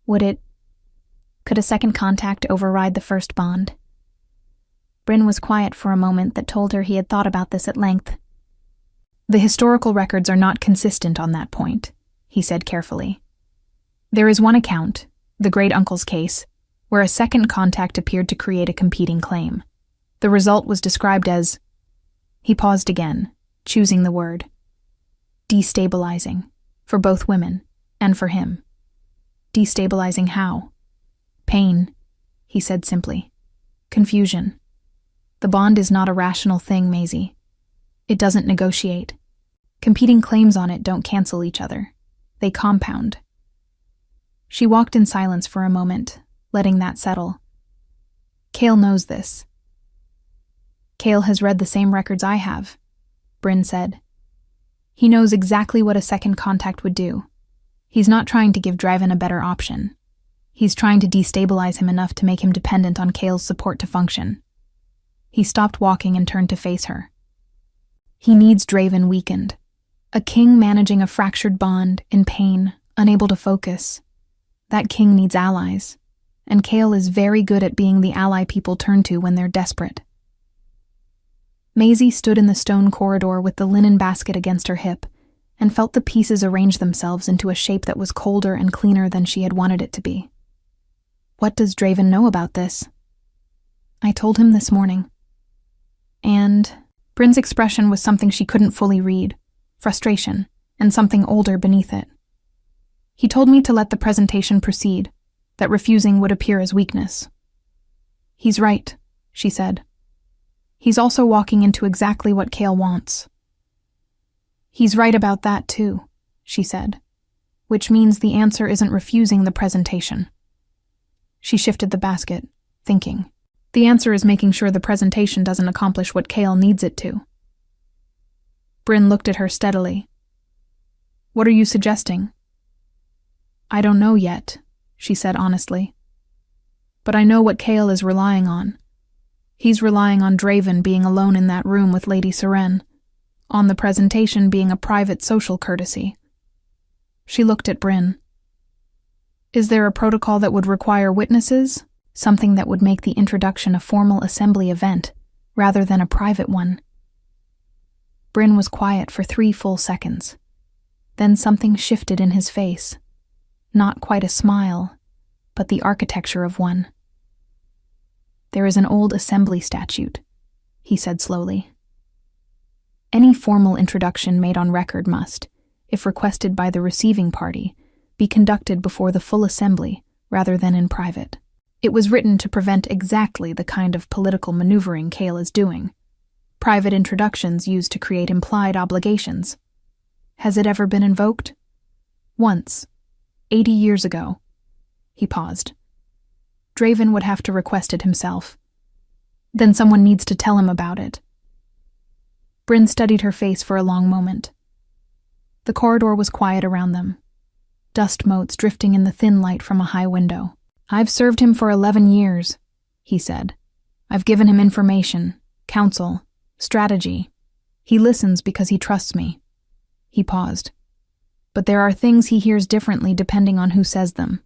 "Would it Could a second contact override the first bond? Bryn was quiet for a moment that told her he had thought about this at length. The historical records are not consistent on that point, he said carefully. There is one account, the great-uncle's case, where a second contact appeared to create a competing claim. The result was described as... He paused again, choosing the word. Destabilizing, for both women, and for him. Destabilizing how? Pain, he said simply. Confusion. The bond is not a rational thing, Maisie. It doesn't negotiate. Competing claims on it don't cancel each other. They compound. She walked in silence for a moment, letting that settle. Cale knows this. Cale has read the same records I have, Bryn said. He knows exactly what a second contact would do. He's not trying to give Draven a better option. He's trying to destabilize him enough to make him dependent on Cale's support to function. He stopped walking and turned to face her. He needs Draven weakened. A king managing a fractured bond, in pain, unable to focus. That king needs allies, and Cale is very good at being the ally people turn to when they're desperate. Maisie stood in the stone corridor with the linen basket against her hip and felt the pieces arrange themselves into a shape that was colder and cleaner than she had wanted it to be. What does Draven know about this? I told him this morning. And Bryn's expression was something she couldn't fully read, frustration, and something older beneath it. He told me to let the presentation proceed, that refusing would appear as weakness. He's right, she said. He's also walking into exactly what Cale wants. He's right about that too, she said, which means the answer isn't refusing the presentation. She shifted the basket, thinking. The answer is making sure the presentation doesn't accomplish what Cale needs it to. Bryn looked at her steadily. What are you suggesting? I don't know yet, she said honestly. But I know what Cale is relying on. He's relying on Draven being alone in that room with Lady Seren, on the presentation being a private social courtesy. She looked at Bryn. Is there a protocol that would require witnesses? Something that would make the introduction a formal assembly event, rather than a private one? Bryn was quiet for 3 full seconds. Then something shifted in his face. Not quite a smile, but the architecture of one. There is an old assembly statute, he said slowly. Any formal introduction made on record must, if requested by the receiving party, be conducted before the full assembly rather than in private. It was written to prevent exactly the kind of political maneuvering Cale is doing. Private introductions used to create implied obligations. Has it ever been invoked? Once. 80 years ago. He paused. Draven would have to request it himself. Then someone needs to tell him about it. Bryn studied her face for a long moment. The corridor was quiet around them. Dust motes drifting in the thin light from a high window. I've served him for 11 years, he said. I've given him information, counsel, strategy. He listens because he trusts me. He paused. But there are things he hears differently depending on who says them.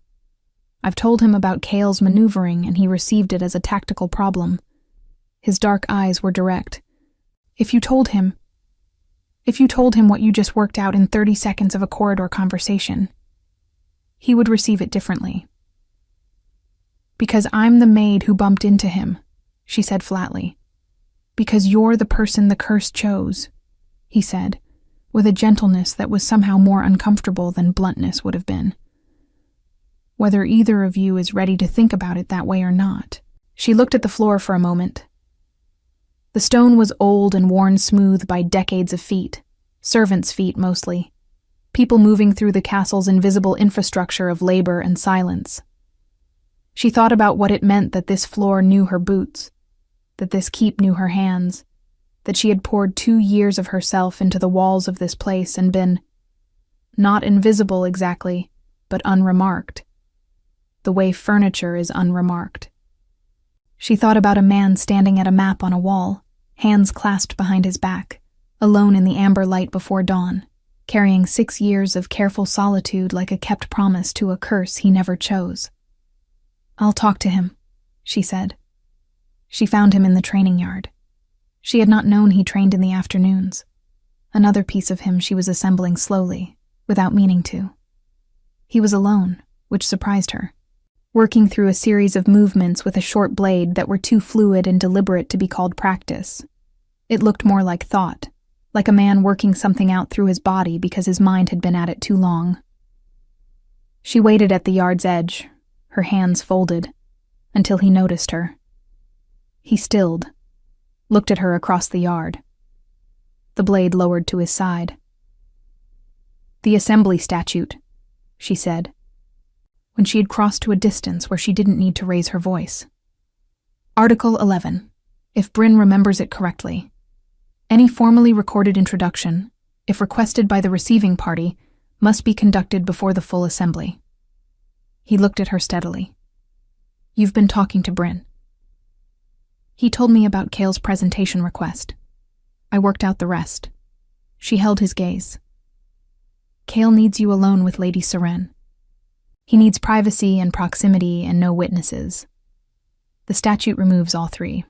I've told him about Cale's maneuvering and he received it as a tactical problem. His dark eyes were direct. If you told him what you just worked out in 30 seconds of a corridor conversation, he would receive it differently. Because I'm the maid who bumped into him, she said flatly. Because you're the person the curse chose, he said, with a gentleness that was somehow more uncomfortable than bluntness would have been. Whether either of you is ready to think about it that way or not. She looked at the floor for a moment. The stone was old and worn smooth by decades of feet, servants' feet mostly, people moving through the castle's invisible infrastructure of labor and silence. She thought about what it meant that this floor knew her boots, that this keep knew her hands, that she had poured 2 years of herself into the walls of this place and been, not invisible exactly, but unremarked, the way furniture is unremarked. She thought about a man standing at a map on a wall, hands clasped behind his back, alone in the amber light before dawn, carrying 6 years of careful solitude like a kept promise to a curse he never chose. "I'll talk to him," she said. She found him in the training yard. She had not known he trained in the afternoons. Another piece of him she was assembling slowly, without meaning to. He was alone, which surprised her, working through a series of movements with a short blade that were too fluid and deliberate to be called practice. It looked more like thought, like a man working something out through his body because his mind had been at it too long. She waited at the yard's edge, her hands folded, until he noticed her. He stilled, looked at her across the yard. The blade lowered to his side. "The assembly statute," she said, when she had crossed to a distance where she didn't need to raise her voice. "Article 11, if Bryn remembers it correctly. Any formally recorded introduction, if requested by the receiving party, must be conducted before the full assembly." He looked at her steadily. "You've been talking to Bryn." "He told me about Kale's presentation request. I worked out the rest." She held his gaze. "Kale needs you alone with Lady Seren. He needs privacy and proximity and no witnesses. The statute removes all three."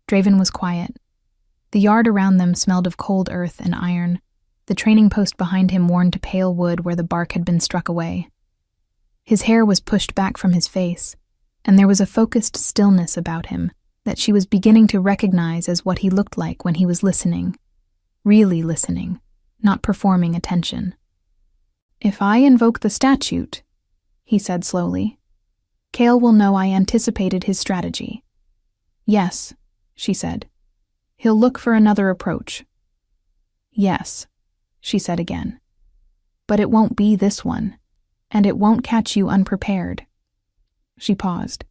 Draven was quiet. The yard around them smelled of cold earth and iron, the training post behind him worn to pale wood where the bark had been struck away. His hair was pushed back from his face, and there was a focused stillness about him that she was beginning to recognize as what he looked like when he was listening, really listening, not performing attention. "If I invoke the statute," he said slowly, "Kale will know I anticipated his strategy." "Yes," she said. "He'll look for another approach." "Yes," she said again. "But it won't be this one, and it won't catch you unprepared." She paused.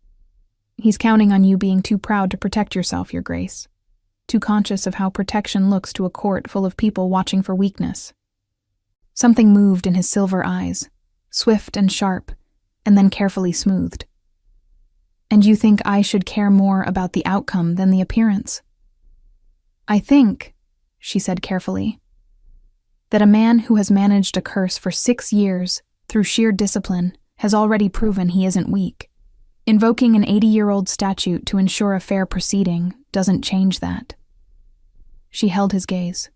"He's counting on you being too proud to protect yourself, Your Grace. Too conscious of how protection looks to a court full of people watching for weakness." Something moved in his silver eyes, swift and sharp, and then carefully smoothed. "And you think I should care more about the outcome than the appearance?" "I think," she said carefully, "that a man who has managed a curse for 6 years through sheer discipline has already proven he isn't weak. Invoking an 80-year-old statute to ensure a fair proceeding doesn't change that." She held his gaze.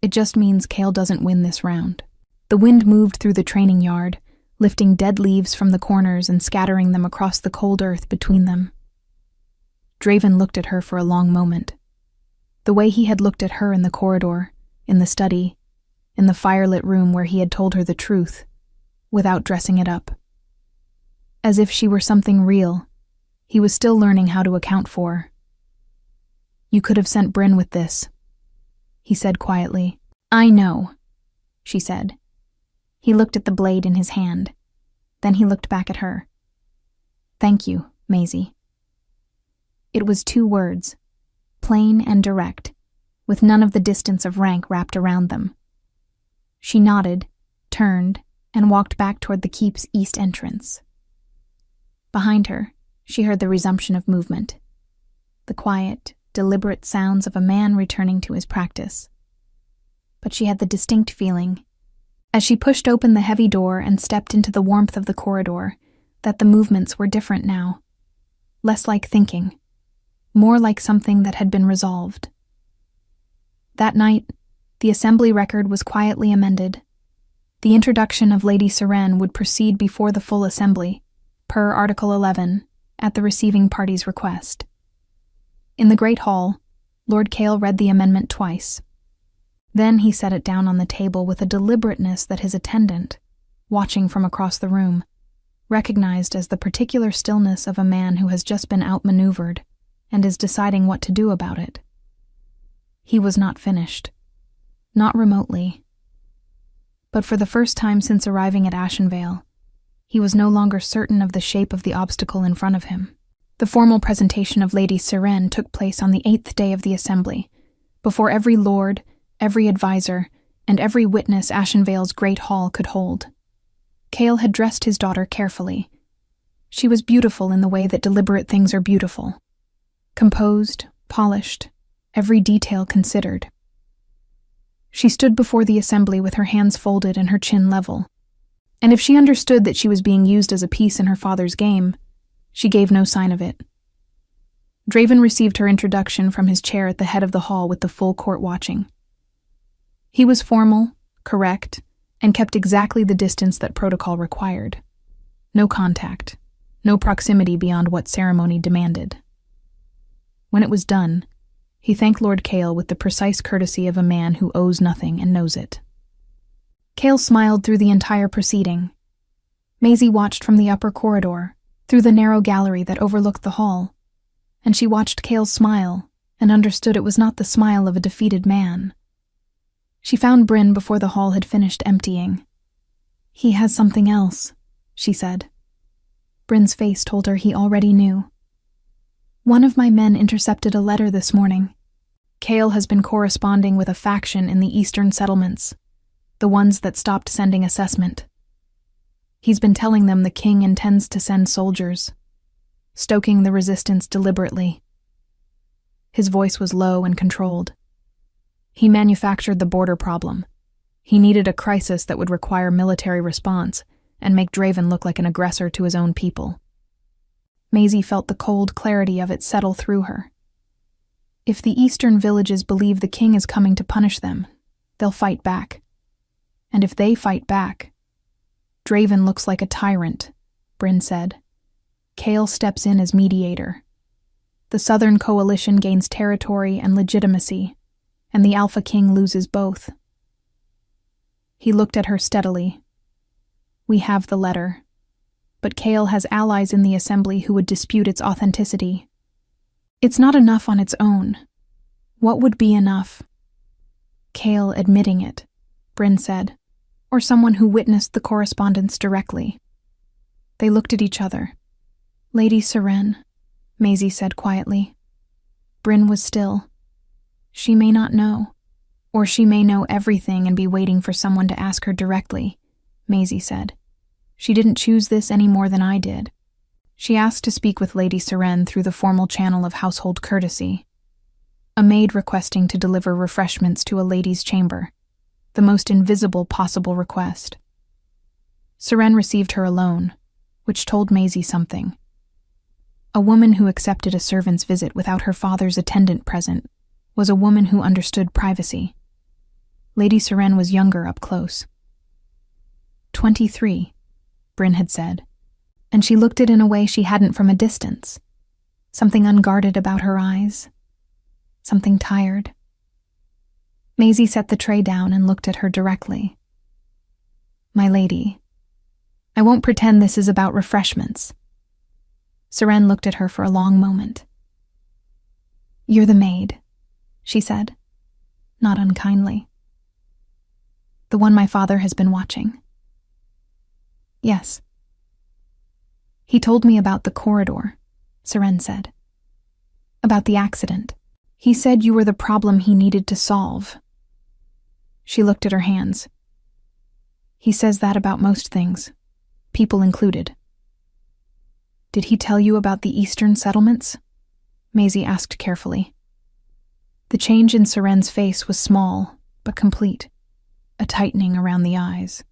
"It just means Kale doesn't win this round." The wind moved through the training yard, lifting dead leaves from the corners and scattering them across the cold earth between them. Draven looked at her for a long moment. The way he had looked at her in the corridor, in the study, in the firelit room where he had told her the truth, without dressing it up. As if she were something real, he was still learning how to account for. "You could have sent Bryn with this," he said quietly. "I know," she said. He looked at the blade in his hand. Then he looked back at her. "Thank you, Maisie." It was 2 words, plain and direct, with none of the distance of rank wrapped around them. She nodded, turned, and walked back toward the keep's east entrance. Behind her, she heard the resumption of movement, the quiet, deliberate sounds of a man returning to his practice. But she had the distinct feeling, as she pushed open the heavy door and stepped into the warmth of the corridor, that the movements were different now, less like thinking, more like something that had been resolved. That night, the assembly record was quietly amended. The introduction of Lady Seren would proceed before the full assembly, per Article 11, at the receiving party's request. In the Great Hall, Lord Kale read the amendment twice. Then he set it down on the table with a deliberateness that his attendant, watching from across the room, recognized as the particular stillness of a man who has just been outmaneuvered and is deciding what to do about it. He was not finished. Not remotely. But for the first time since arriving at Ashenvale, he was no longer certain of the shape of the obstacle in front of him. The formal presentation of Lady Seren took place on the 8th day of the assembly, before every lord, every advisor, and every witness Ashenvale's great hall could hold. Kale had dressed his daughter carefully. She was beautiful in the way that deliberate things are beautiful. Composed, polished, every detail considered. She stood before the assembly with her hands folded and her chin level. And if she understood that she was being used as a piece in her father's game, she gave no sign of it. Draven received her introduction from his chair at the head of the hall with the full court watching. He was formal, correct, and kept exactly the distance that protocol required. No contact, no proximity beyond what ceremony demanded. When it was done, he thanked Lord Kale with the precise courtesy of a man who owes nothing and knows it. Kale smiled through the entire proceeding. Maisie watched from the upper corridor, through the narrow gallery that overlooked the hall, and she watched Kale's smile and understood it was not the smile of a defeated man. She found Bryn before the hall had finished emptying. "He has something else," she said. Bryn's face told her he already knew. "One of my men intercepted a letter this morning. Kale has been corresponding with a faction in the eastern settlements, the ones that stopped sending assessment. He's been telling them the king intends to send soldiers, stoking the resistance deliberately." His voice was low and controlled. He manufactured the border problem. He needed a crisis that would require military response and make Draven look like an aggressor to his own people. Maisie felt the cold clarity of it settle through her. If the eastern villages believe the king is coming to punish them, they'll fight back. And if they fight back, Draven looks like a tyrant, Bryn said. Kale steps in as mediator. The Southern Coalition gains territory and legitimacy, and the Alpha King loses both. He looked at her steadily. "We have the letter, but Kale has allies in the Assembly who would dispute its authenticity. It's not enough on its own. What would be enough?" "Kale admitting it," Bryn said, "or someone who witnessed the correspondence directly." They looked at each other. "Lady Seren," Maisie said quietly. Bryn was still. "She may not know, or she may know everything and be waiting for someone to ask her directly," Maisie said. "She didn't choose this any more than I did. She asked to speak with Lady Seren through the formal channel of household courtesy. A maid requesting to deliver refreshments to a lady's chamber, the most invisible possible request. Seren received her alone, which told Maisie something. A woman who accepted a servant's visit without her father's attendant present was a woman who understood privacy. Lady Seren was younger up close. 23, Bryn had said, and she looked it in a way she hadn't from a distance. Something unguarded about her eyes. Something tired. Maisie set the tray down and looked at her directly. "My lady, I won't pretend this is about refreshments." Seren looked at her for a long moment. "You're the maid," she said, not unkindly. "The one my father has been watching." "Yes." "He told me about the corridor," Seren said. "About the accident. He said you were the problem he needed to solve." She looked at her hands. "He says that about most things, people included." "Did he tell you about the eastern settlements?" Maisie asked carefully. The change in Seren's face was small, but complete. A tightening around the eyes.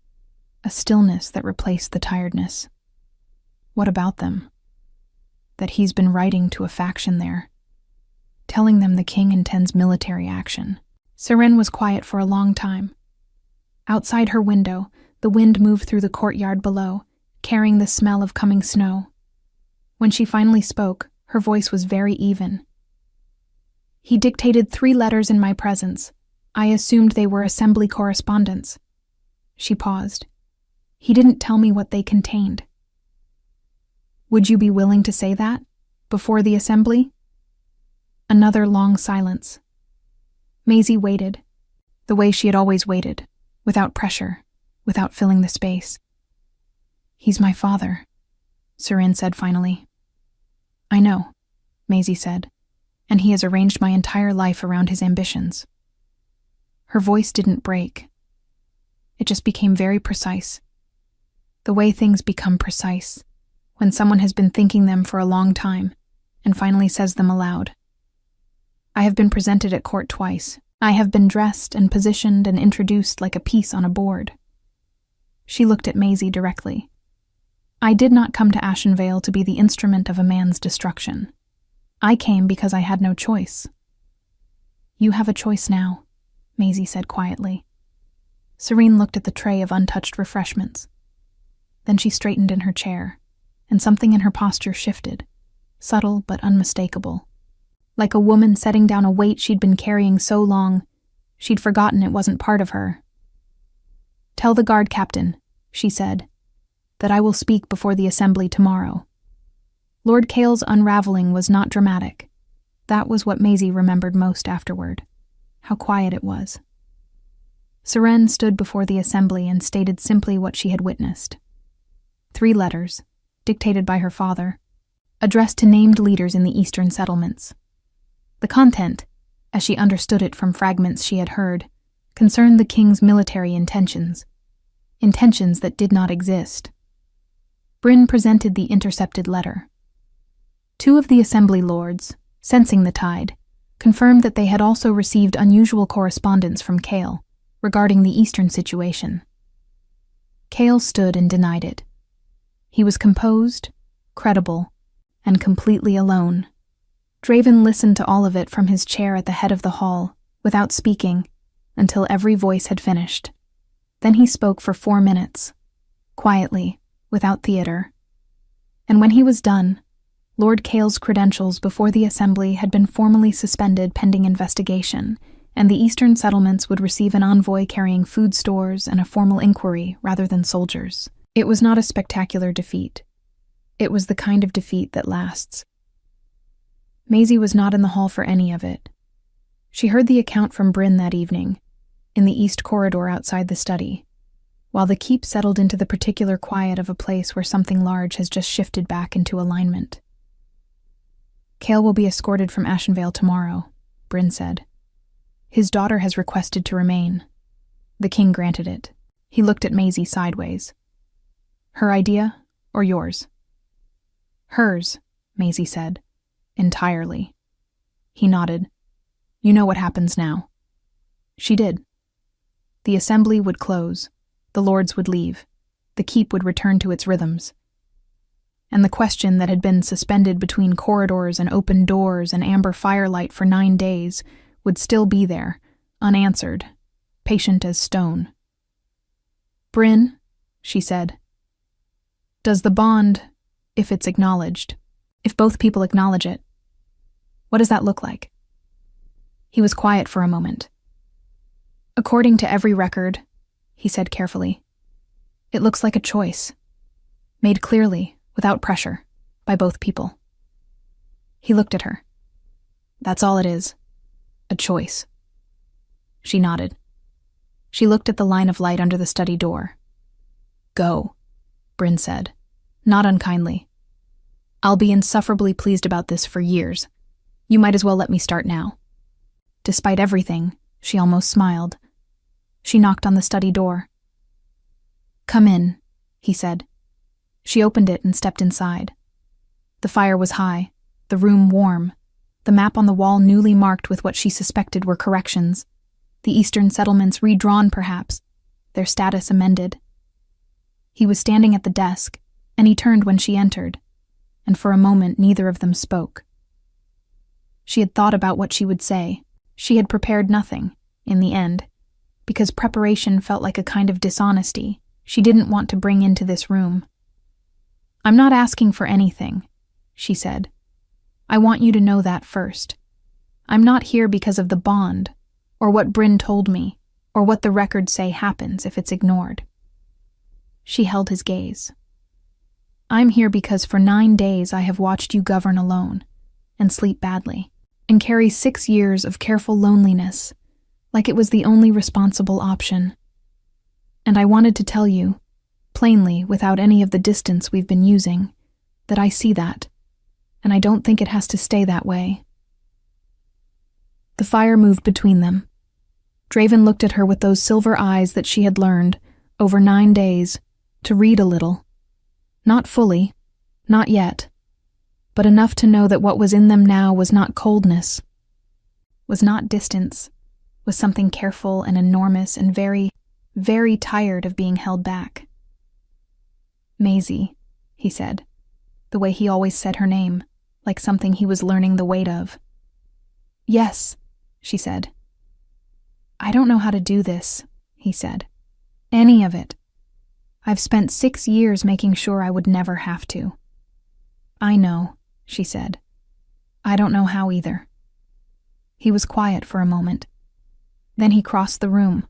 A stillness that replaced the tiredness. "What about them?" "That he's been writing to a faction there, telling them the king intends military action." Seren was quiet for a long time. Outside her window, the wind moved through the courtyard below, carrying the smell of coming snow. When she finally spoke, her voice was very even. "He dictated 3 letters in my presence. I assumed they were assembly correspondence." She paused. "He didn't tell me what they contained." "Would you be willing to say that? Before the assembly?" Another long silence. Maisie waited, the way she had always waited, without pressure, without filling the space. "He's my father," Seren said finally. "I know," Maisie said, "and he has arranged my entire life around his ambitions." Her voice didn't break. It just became very precise. The way things become precise, when someone has been thinking them for a long time, and finally says them aloud. "I have been presented at court twice. I have been dressed and positioned and introduced like a piece on a board." She looked at Maisie directly. I did not come to Ashenvale to be the instrument of a man's destruction. I came because I had no choice. You have a choice now, Maisie said quietly. Serene looked at the tray of untouched refreshments. Then she straightened in her chair, and something in her posture shifted, subtle but unmistakable. Like a woman setting down a weight she'd been carrying so long, she'd forgotten it wasn't part of her. Tell the guard captain, she said, that I will speak before the assembly tomorrow. Lord Kale's unraveling was not dramatic. That was what Maisie remembered most afterward. How quiet it was. Seren stood before the assembly and stated simply what she had witnessed. 3 letters, dictated by her father, addressed to named leaders in the eastern settlements. The content, as she understood it from fragments she had heard, concerned the king's military intentions that did not exist. Bryn presented the intercepted letter. 2 of the assembly lords, sensing the tide, confirmed that they had also received unusual correspondence from Kale regarding the eastern situation. Kale stood and denied it. He was composed, credible, and completely alone. Draven listened to all of it from his chair at the head of the hall, without speaking, until every voice had finished. Then he spoke for 4 minutes, quietly, without theater. And when he was done, Lord Kale's credentials before the assembly had been formally suspended pending investigation, and the eastern settlements would receive an envoy carrying food stores and a formal inquiry rather than soldiers. It was not a spectacular defeat. It was the kind of defeat that lasts. Maisie was not in the hall for any of it. She heard the account from Bryn that evening, in the east corridor outside the study, while the keep settled into the particular quiet of a place where something large has just shifted back into alignment. Kale will be escorted from Ashenvale tomorrow, Bryn said. His daughter has requested to remain. The king granted it. He looked at Maisie sideways. Her idea, or yours? Hers, Maisie said. Entirely. He nodded. You know what happens now. She did. The assembly would close. The lords would leave. The keep would return to its rhythms. And the question that had been suspended between corridors and open doors and amber firelight for 9 days would still be there, unanswered, patient as stone. Bryn, she said, does the bond, if it's acknowledged, if both people acknowledge it, what does that look like? He was quiet for a moment. According to every record, he said carefully, it looks like a choice, made clearly, without pressure, by both people. He looked at her. That's all it is. A choice. She nodded. She looked at the line of light under the study door. Go, Bryn said, not unkindly. I'll be insufferably pleased about this for years. You might as well let me start now. Despite everything, she almost smiled. She knocked on the study door. Come in, he said. She opened it and stepped inside. The fire was high, the room warm, the map on the wall newly marked with what she suspected were corrections, the eastern settlements redrawn perhaps, their status amended. He was standing at the desk, and he turned when she entered, and for a moment neither of them spoke. She had thought about what she would say. She had prepared nothing, in the end, because preparation felt like a kind of dishonesty she didn't want to bring into this room. I'm not asking for anything, she said. I want you to know that first. I'm not here because of the bond, or what Bryn told me, or what the records say happens if it's ignored. She held his gaze. I'm here because for 9 days I have watched you govern alone, and sleep badly, and carry 6 years of careful loneliness, like it was the only responsible option. And I wanted to tell you, plainly, without any of the distance we've been using, that I see that, and I don't think it has to stay that way. The fire moved between them. Draven looked at her with those silver eyes that she had learned, over 9 days, to read a little. Not fully, not yet, but enough to know that what was in them now was not coldness, was not distance, was something careful and enormous and very, very tired of being held back. Maisie, he said, the way he always said her name, like something he was learning the weight of. Yes, she said. I don't know how to do this, he said. Any of it. I've spent 6 years making sure I would never have to. I know, she said. I don't know how either. He was quiet for a moment. Then he crossed the room.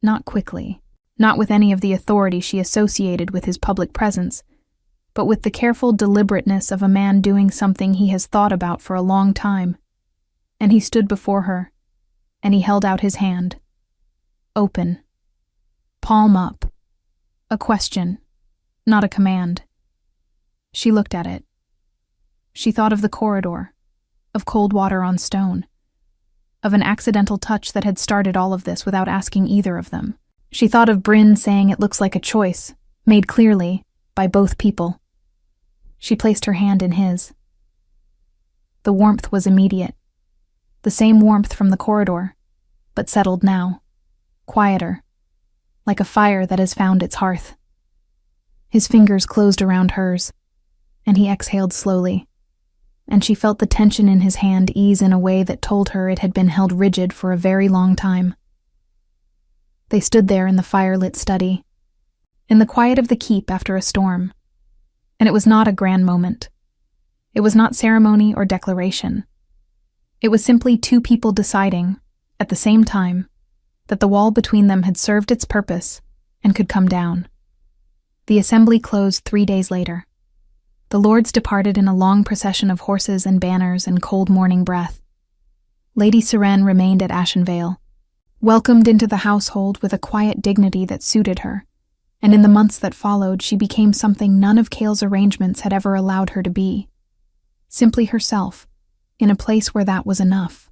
Not quickly, not with any of the authority she associated with his public presence, but with the careful deliberateness of a man doing something he has thought about for a long time. And he stood before her, and he held out his hand. Open. Palm up. A question, not a command. She looked at it. She thought of the corridor, of cold water on stone, of an accidental touch that had started all of this without asking either of them. She thought of Bryn saying it looks like a choice, made clearly, by both people. She placed her hand in his. The warmth was immediate. The same warmth from the corridor, but settled now, quieter, like a fire that has found its hearth. His fingers closed around hers, and he exhaled slowly, and she felt the tension in his hand ease in a way that told her it had been held rigid for a very long time. They stood there in the fire-lit study, in the quiet of the keep after a storm, and it was not a grand moment. It was not ceremony or declaration. It was simply two people deciding, at the same time, that the wall between them had served its purpose and could come down. The assembly closed 3 days later. The lords departed in a long procession of horses and banners and cold morning breath. Lady Seren remained at Ashenvale, welcomed into the household with a quiet dignity that suited her, and in the months that followed she became something none of Cale's arrangements had ever allowed her to be. Simply herself, in a place where that was enough.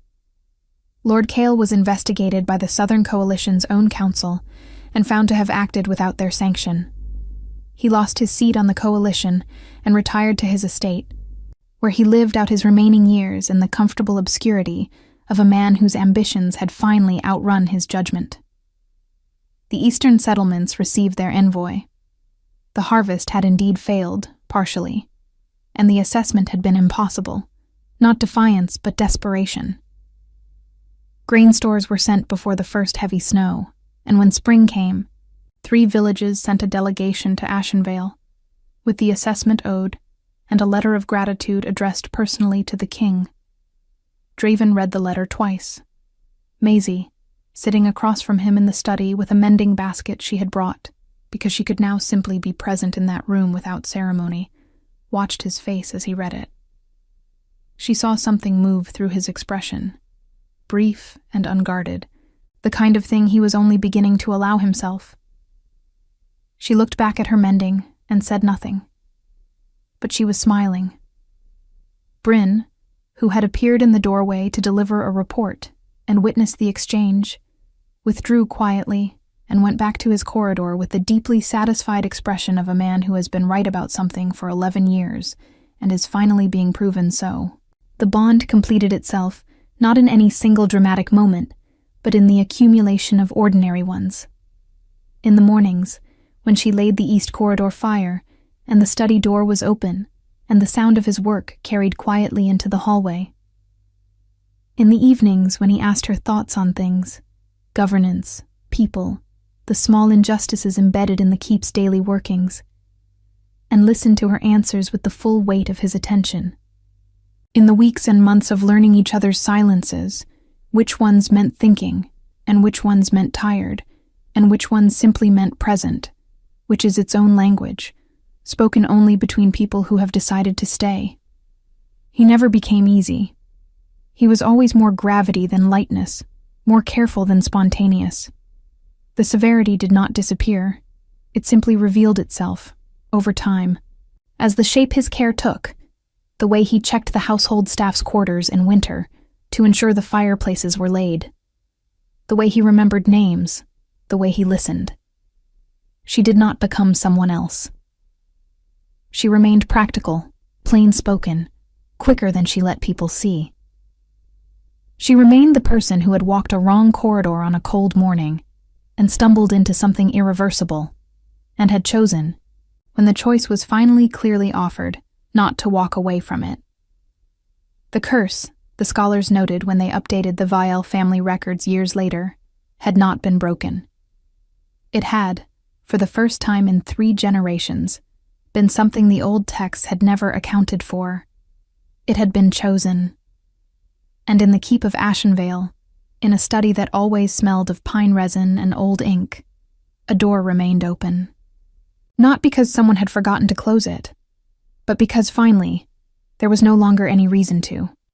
Lord Cale was investigated by the Southern Coalition's own council and found to have acted without their sanction. He lost his seat on the coalition and retired to his estate, where he lived out his remaining years in the comfortable obscurity of a man whose ambitions had finally outrun his judgment. The eastern settlements received their envoy. The harvest had indeed failed, partially, and the assessment had been impossible, not defiance but desperation. Grain stores were sent before the first heavy snow, and when spring came, 3 villages sent a delegation to Ashenvale, with the assessment owed and a letter of gratitude addressed personally to the king. Draven read the letter twice. Maisie, sitting across from him in the study with a mending basket she had brought, because she could now simply be present in that room without ceremony, watched his face as he read it. She saw something move through his expression, brief and unguarded, the kind of thing he was only beginning to allow himself. She looked back at her mending and said nothing. But she was smiling. Bryn, who had appeared in the doorway to deliver a report and witnessed the exchange, withdrew quietly and went back to his corridor with the deeply satisfied expression of a man who has been right about something for 11 years and is finally being proven so. The bond completed itself not in any single dramatic moment, but in the accumulation of ordinary ones. In the mornings, when she laid the east corridor fire, and the study door was open, and the sound of his work carried quietly into the hallway. In the evenings, when he asked her thoughts on things, governance, people, the small injustices embedded in the keep's daily workings, and listened to her answers with the full weight of his attention. In the weeks and months of learning each other's silences, which ones meant thinking, and which ones meant tired, and which ones simply meant present, which is its own language, spoken only between people who have decided to stay. He never became easy. He was always more gravity than lightness, more careful than spontaneous. The severity did not disappear. It simply revealed itself, over time, as the shape his care took, the way he checked the household staff's quarters in winter to ensure the fireplaces were laid, the way he remembered names, the way he listened. She did not become someone else. She remained practical, plain-spoken, quicker than she let people see. She remained the person who had walked a wrong corridor on a cold morning and stumbled into something irreversible, and had chosen, when the choice was finally clearly offered not to walk away from it. The curse, the scholars noted when they updated the Vial family records years later, had not been broken. It had, for the first time in 3 generations, been something the old texts had never accounted for. It had been chosen. And in the keep of Ashenvale, in a study that always smelled of pine resin and old ink, a door remained open. Not because someone had forgotten to close it, but because finally, there was no longer any reason to.